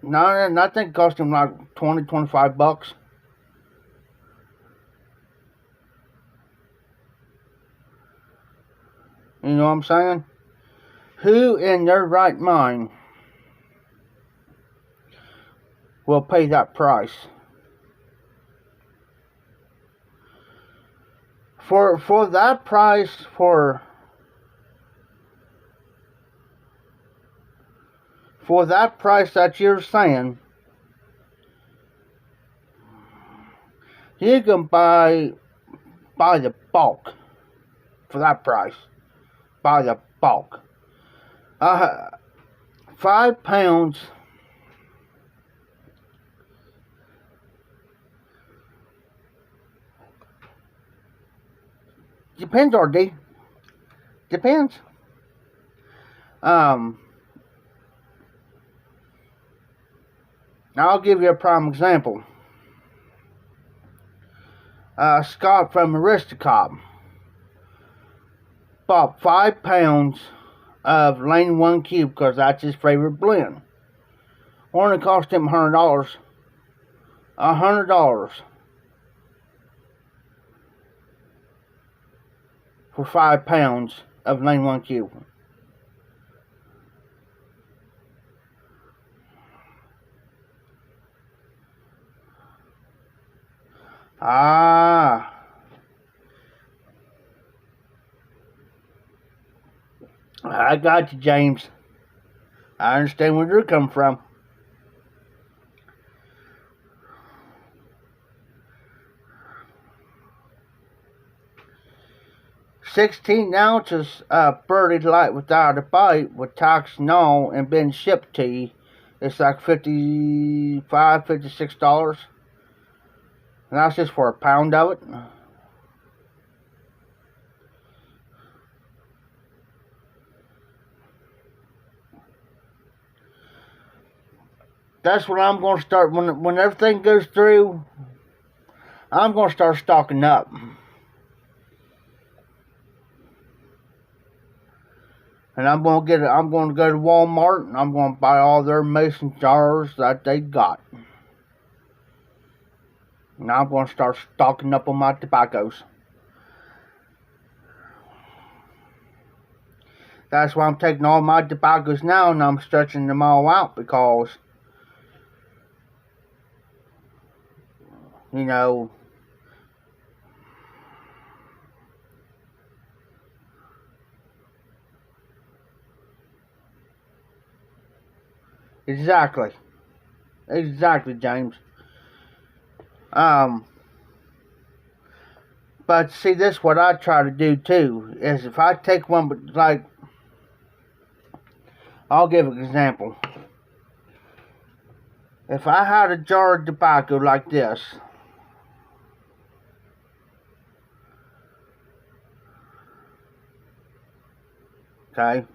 Speaker 1: No, I think it cost him like 20, 25 bucks. You know what I'm saying? Who in their right mind will pay that price? For that price, for that price that you're saying, you can buy the bulk for that price. Buy the bulk. 5 pounds. Depends, RD. Depends. I'll give you a prime example. Scott from Aristocop bought 5 pounds of Lane 1 Cube because that's his favorite blend. Only cost him $100. $100 for 5 pounds of Lane 1 Cube. I got you, James. I understand where you're coming from. $16 ounces of Birdie Light without a bite with Toxinol and been shipped to you. It's like $55, $56. And that's just for a pound of it. That's what I'm going to start. When everything goes through, I'm going to start stocking up. And I'm going to go to Walmart and I'm going to buy all their mason jars that they got. And I'm going to start stocking up on my tobaccos. That's why I'm taking all my tobaccos now and I'm stretching them all out because, you know, exactly, James. But see, this what I try to do too is if I take one, but like, I'll give an example. If I had a jar of tobacco like this, okay,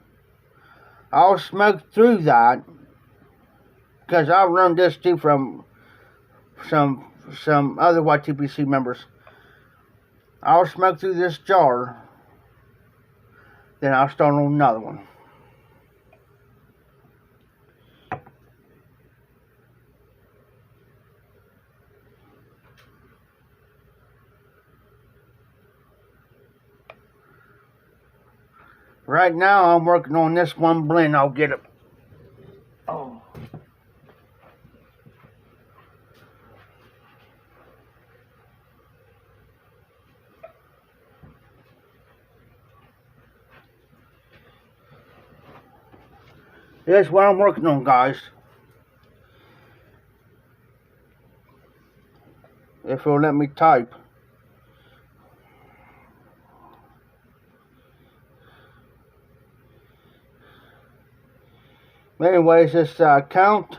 Speaker 1: I'll smoke through that because I learned this too from some other YTPC members. I'll smoke through this jar, then I'll start on another one. Right now, I'm working on this one blend. I'll get it. Oh. That's what I'm working on, guys. If it'll let me type. Anyways, this count.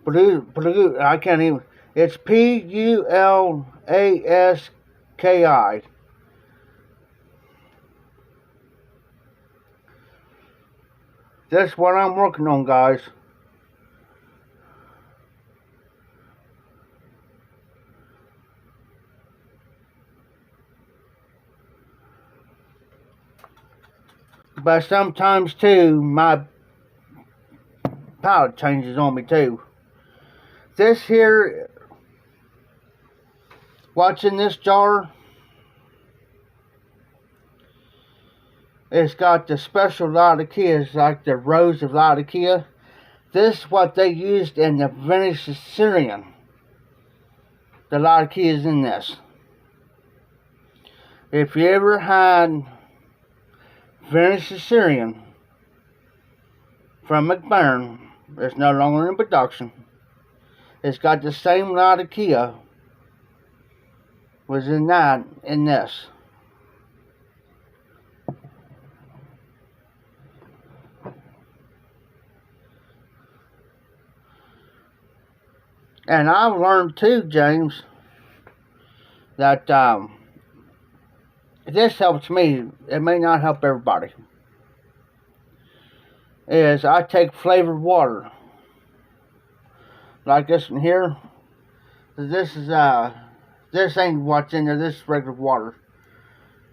Speaker 1: I can't even. It's Pulaski. That's what I'm working on, guys. But sometimes too, my palate changes on me too. This here, what's in this jar, it's got the special Latakia, like the rose of Latakia. This is what they used in the Venice Syrian. The Latakia is in this. If you ever had Venice Syrian from McBurn, it's no longer in production. It's got the same Latakia was in that, in this. And I've learned too, James, that this helps me. It may not help everybody. Is I take flavored water, like this one here. This is this ain't what's in there. This is regular water,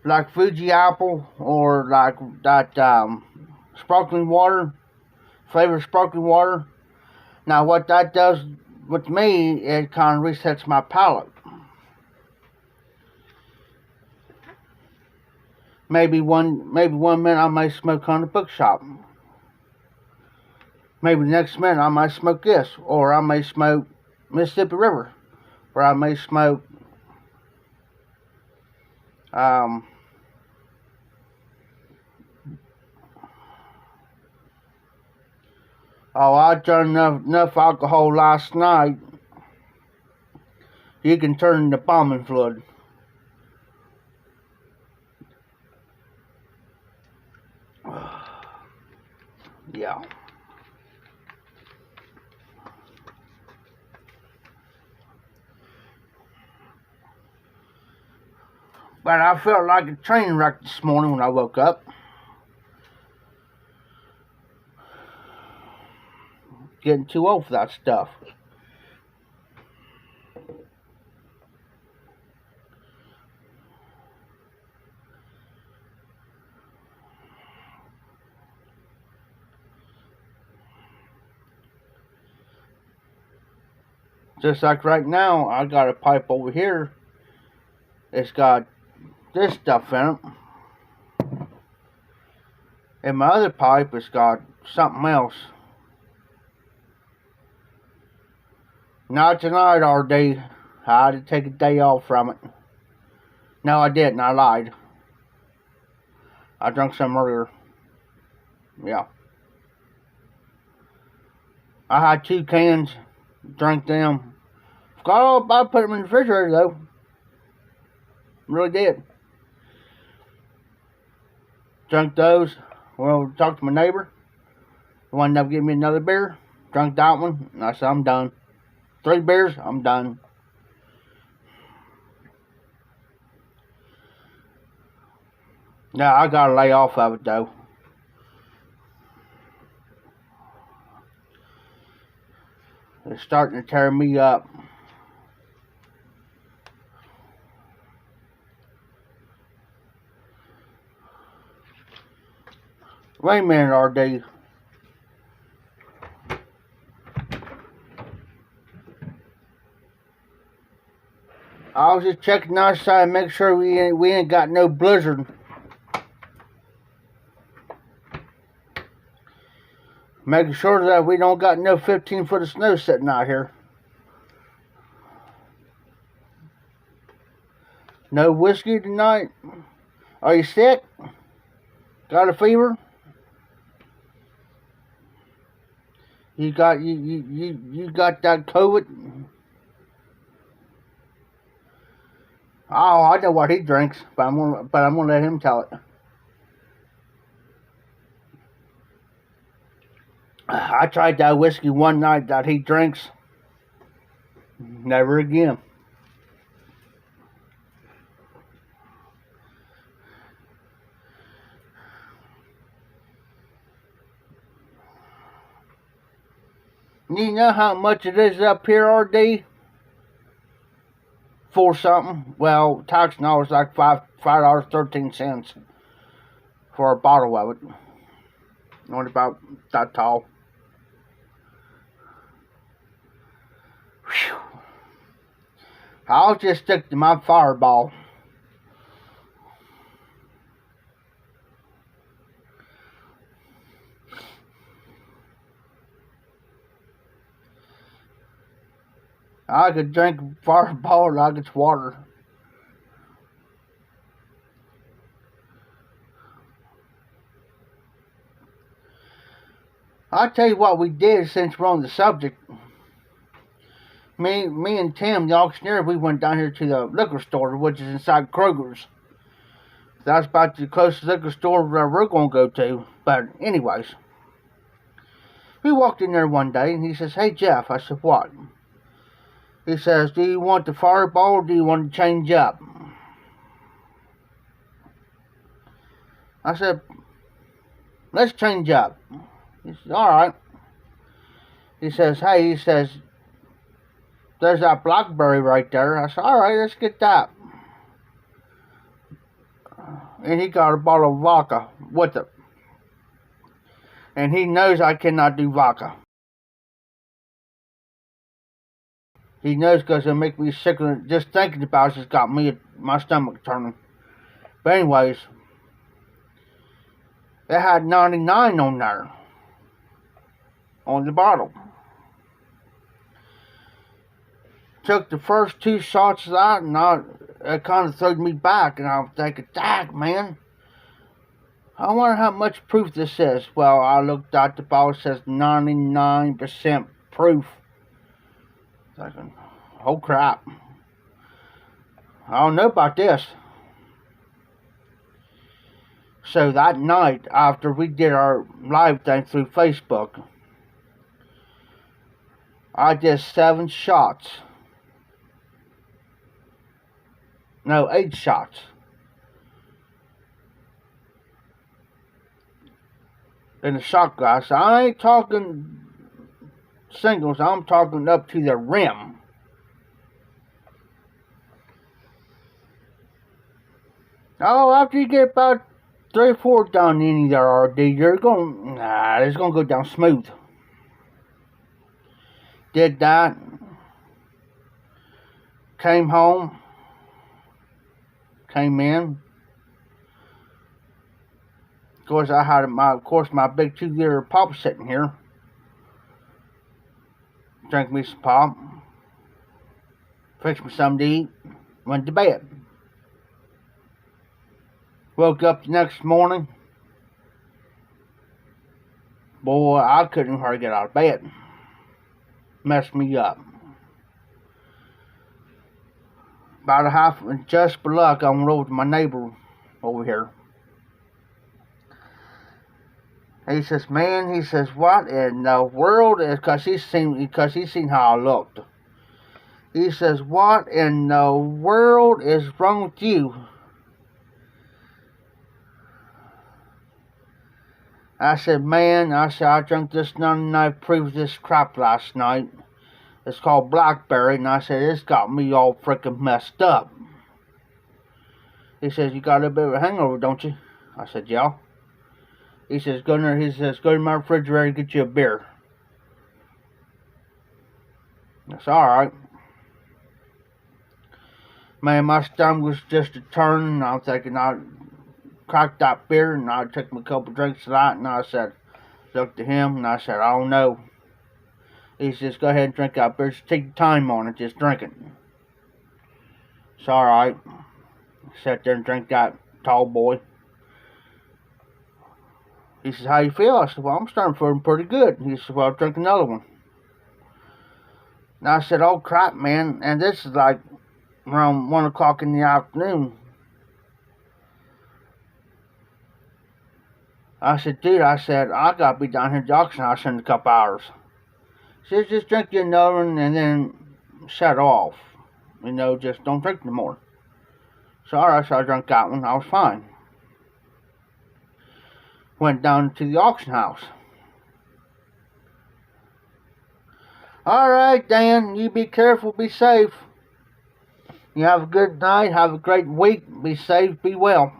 Speaker 1: like Fuji apple or like that sparkling water, flavored sparkling water. Now what that does with me, it kind of resets my palate. Maybe one minute I may smoke on the bookshop. Maybe the next minute I might smoke this, or I may smoke Mississippi River, or I may smoke oh, I drank enough alcohol last night. You can turn into bombing fluid. Yeah. But I felt like a train wreck this morning when I woke up. Getting too old for that stuff. Just like right now, I got a pipe over here. It's got this stuff in it. And my other pipe has got something else. Not tonight, RD. I had to take a day off from it. No, I didn't. I lied. I drank some earlier. Yeah. I had 2 cans. Drank them. Forgot all about putting them in the refrigerator, though. Really did. Drank those. Well, talked to my neighbor. He ended up giving me another beer. Drank that one. And I said, I'm done. 3 beers, I'm done. Now, I gotta lay off of it, though. It's starting to tear me up. Wait a minute, RD. I was just checking outside and make sure we ain't got no blizzard. Making sure that we don't got no 15 foot of snow sitting out here. No whiskey tonight? Are you sick? Got a fever? You got that COVID? Oh, I know what he drinks, but I'm gonna let him tell it. I tried that whiskey one night that he drinks. Never again. You know how much it is up here, RD? For something. Well, tax now is like $5.13 for for a bottle of it. Only about that tall. Whew. I'll just stick to my Fireball. I could drink Fireball like it's water. I'll tell you what we did since we're on the subject. Me and Tim, the auctioneer, we went down here to the liquor store, which is inside Kroger's. That's about the closest liquor store we're going to go to. But anyways, we walked in there one day, and he says, "Hey, Jeff." I said, "What?" He says, "Do you want the Fireball, or do you want to change up?" I said, "Let's change up." He says, "All right." He says, "Hey," he says, "there's that blackberry right there." I said, "All right, let's get that." And he got a bottle of vodka with it. And he knows I cannot do vodka. He knows because it'll make me sick. Just thinking about it has got my stomach turning. But anyways, it had 99 on there. On the bottle. Took the first 2 shots of that, and it kind of threw me back, and I'm thinking, "Dang, man, I wonder how much proof this is." Well, I looked at the bottle, it says 99% proof. Thinking, oh crap, I don't know about this. So that night, after we did our live thing through Facebook, I did 7 shots. No, 8 shots. In the shot glass. I ain't talking singles, I'm talking up to the rim. Oh, after you get about 3 or 4 down any there, RD, it's gonna go down smooth. Did that. Came home. Came in. Of course, I had my big 2-liter pop sitting here. Drank me some pop. Fixed me something to eat. Went to bed. Woke up the next morning. Boy, I couldn't hardly get out of bed. Messed me up. About a half, just for luck, I went over to my neighbor over here. He says, "Man," he says, "what in the world is," because he seen how I looked. He says, "What in the world is wrong with you?" I said, "Man," I drank this 99 proof of this crap last night. It's called blackberry," and I said, "It's got me all freaking messed up." He says, "You got a little bit of a hangover, don't you?" I said, "Yeah." He says, "Go to my refrigerator and get you a beer." That's alright. Man, my stomach was just a turn, and I'm thinking I'd crack that beer, and I took me a couple drinks of that, and I said, looked at him, and I said, "I don't know." He says, "Go ahead and drink that beer. Just take your time on it. Just drink it." It's alright. Sat there and drank that tall boy. He says, "How you feel?" I said, "Well, I'm starting to feel pretty good." He said, "Well, drink another one." And I said, "Oh crap, man." And this is like around 1 o'clock in the afternoon. I said, "Dude," I said, "I gotta be down here at the auction house in a couple hours." She says, "Just drink you another one and then shut off. Just don't drink no more." So alright, so I drank that one. I was fine. Went down to the auction house. "Alright, Dan, you be careful, be safe. You have a good night, have a great week, be safe, be well."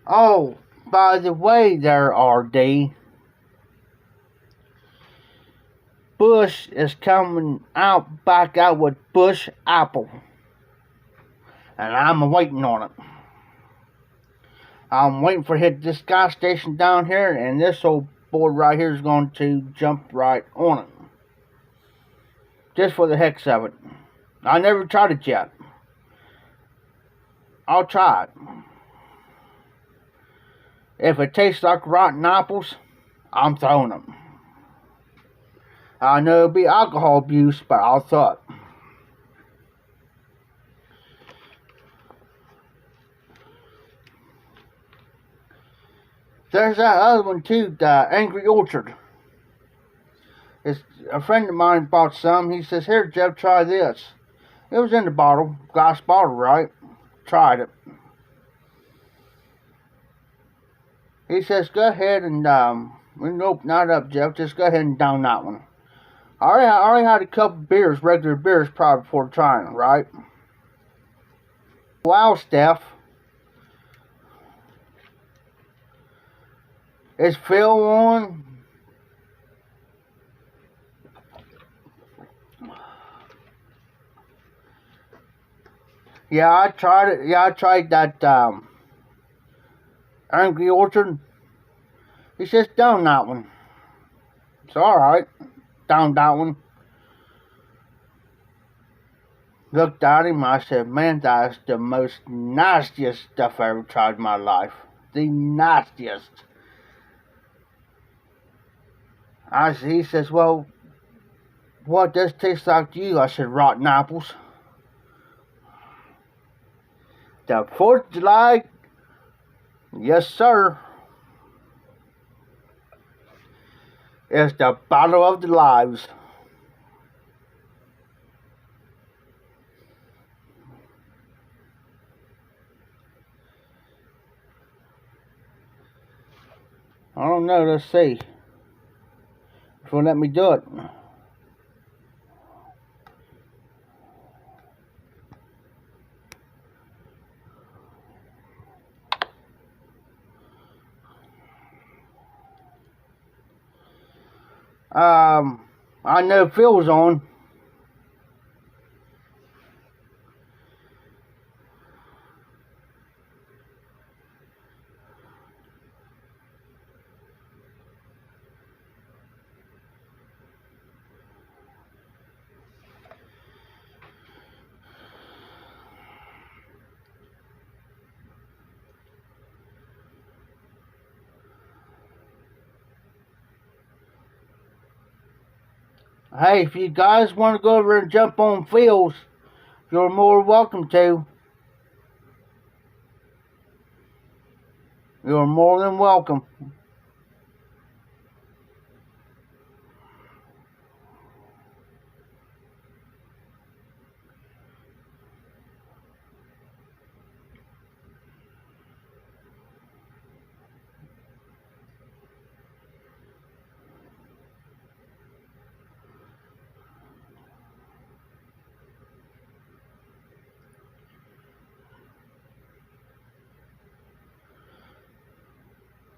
Speaker 1: Oh, by the way there, RD, Bush is coming back out with Bush Apple. And I'm waiting on it. I'm waiting for this gas station down here, and this old boy right here is going to jump right on it. Just for the heck of it. I never tried it yet. I'll try it. If it tastes like rotten apples, I'm throwing them. I know it'll be alcohol abuse, but I'll throw it. There's that other one too, the Angry Orchard. A friend of mine bought some. He says, "Here, Jeff, try this." It was in the bottle, glass bottle, right? Tried it. He says, "Go ahead and we can open that up, Jeff. Just go ahead and down that one." I already had a couple beers, regular beers, probably before trying it, right? Wow, Steph. Is Phil on? Yeah, I tried it. Yeah, I tried that Angry Orchard. He says, "Down that one." It's alright. Down that one. Looked at him. I said, "Man, that's the most nastiest stuff I ever tried in my life. The nastiest." He says, "Well, what does taste like to you?" I said, "Rotten apples." The 4th of July, yes, sir, is the battle of the lives. I don't know, let's see if it'll let me do it. I know Phil's on. Hey, if you guys want to go over and jump on Phil's, you're more welcome to. You're more than welcome.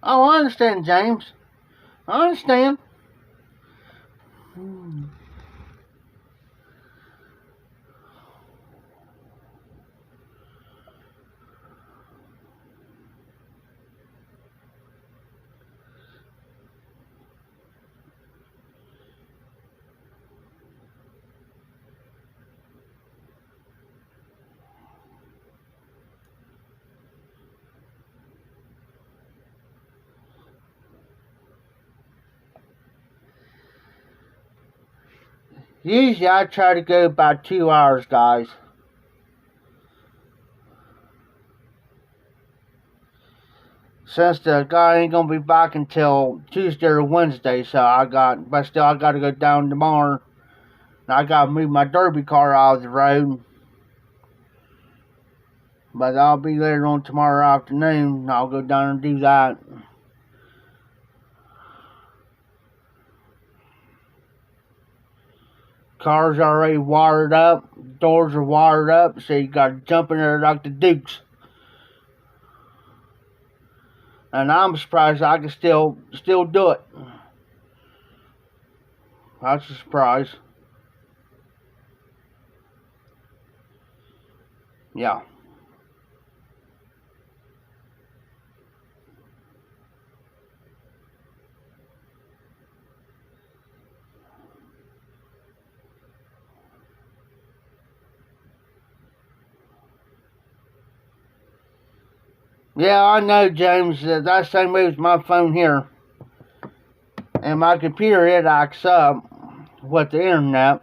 Speaker 1: Oh, I understand, James. I understand. Usually I try to go about 2 hours, guys. Since the guy ain't gonna be back until Tuesday or Wednesday, but still I gotta go down tomorrow. I gotta move my derby car out of the road. But I'll be later on tomorrow afternoon. I'll go down and do that. Car's already wired up. Doors are wired up. So you gotta jump in there like the Dukes. And I'm surprised I can still do it. That's a surprise. Yeah. Yeah, I know, James. That's the same way with my phone here. And my computer, it acts up with the internet.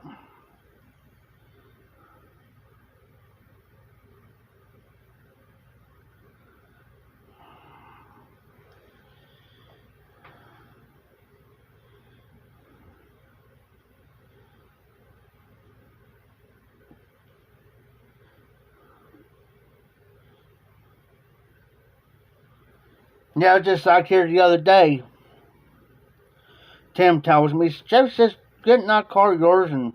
Speaker 1: Yeah, just like here the other day, Tim tells me, Jeff says, get in that car of yours and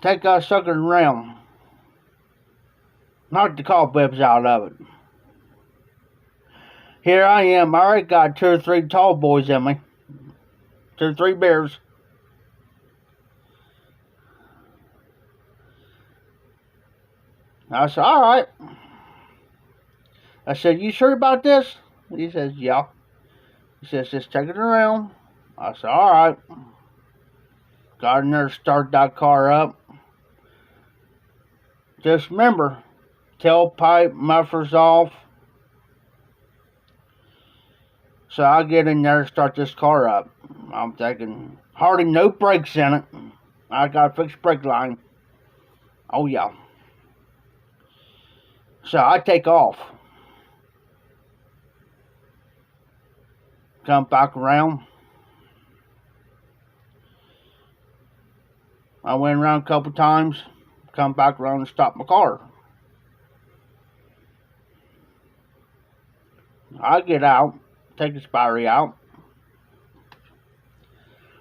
Speaker 1: take us suckers around. Knock the cobwebs out of it. Here I am. I already got 2 or 3 tall boys in me. 2 or 3 beers. I said, all right. I said, you sure about this? He says, yeah. He says, just take it around. I said, all right. Got in there, start that car up. Just remember, tailpipe, mufflers off. So I get in there and start this car up. I'm thinking, hardly no brakes in it. I got a fixed brake line. Oh yeah. So I take off. Come back around. I went around a couple times. Come back around and stop my car. I get out. Take the battery out.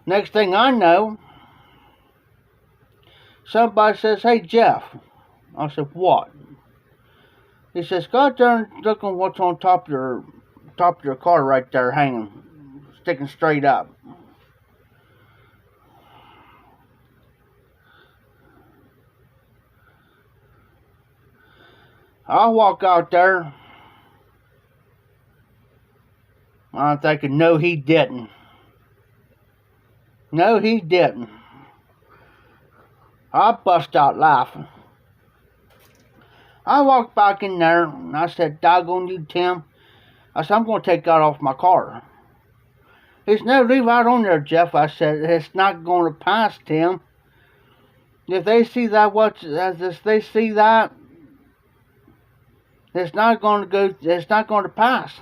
Speaker 1: Next thing I know, somebody says, hey Jeff. I said, what? He says, go out there and look on what's on top of your car right there hanging, sticking straight up. I walk out there. I'm thinking, no, he didn't. No, he didn't. I bust out laughing. I walked back in there, and I said, doggone you, Tim. I said, I'm going to take that off my car. He said, no, leave it out on there, Jeff. I said, it's not going to pass, Tim. If they see that, it's not going to pass.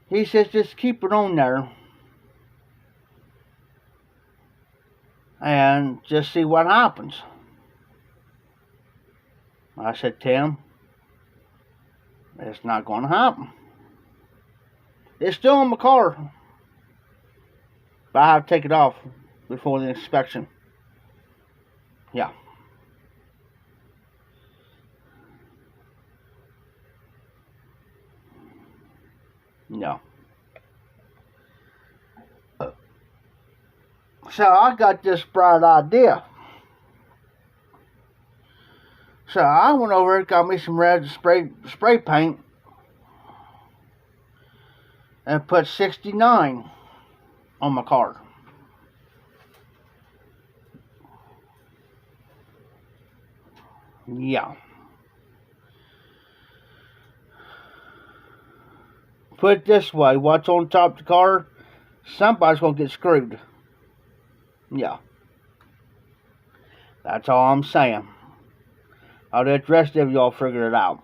Speaker 1: He says, just keep it on there. And just see what happens. I said, Tim, it's not going to happen. It's still in my car. But I have to take it off before the inspection. Yeah. No. So I got this bright idea. So I went over and got me some red spray paint and put 69 on my car. Yeah. Put it this way, what's on top of the car, somebody's going to get screwed. Yeah. That's all I'm saying. I'll let the rest of y'all figure it out.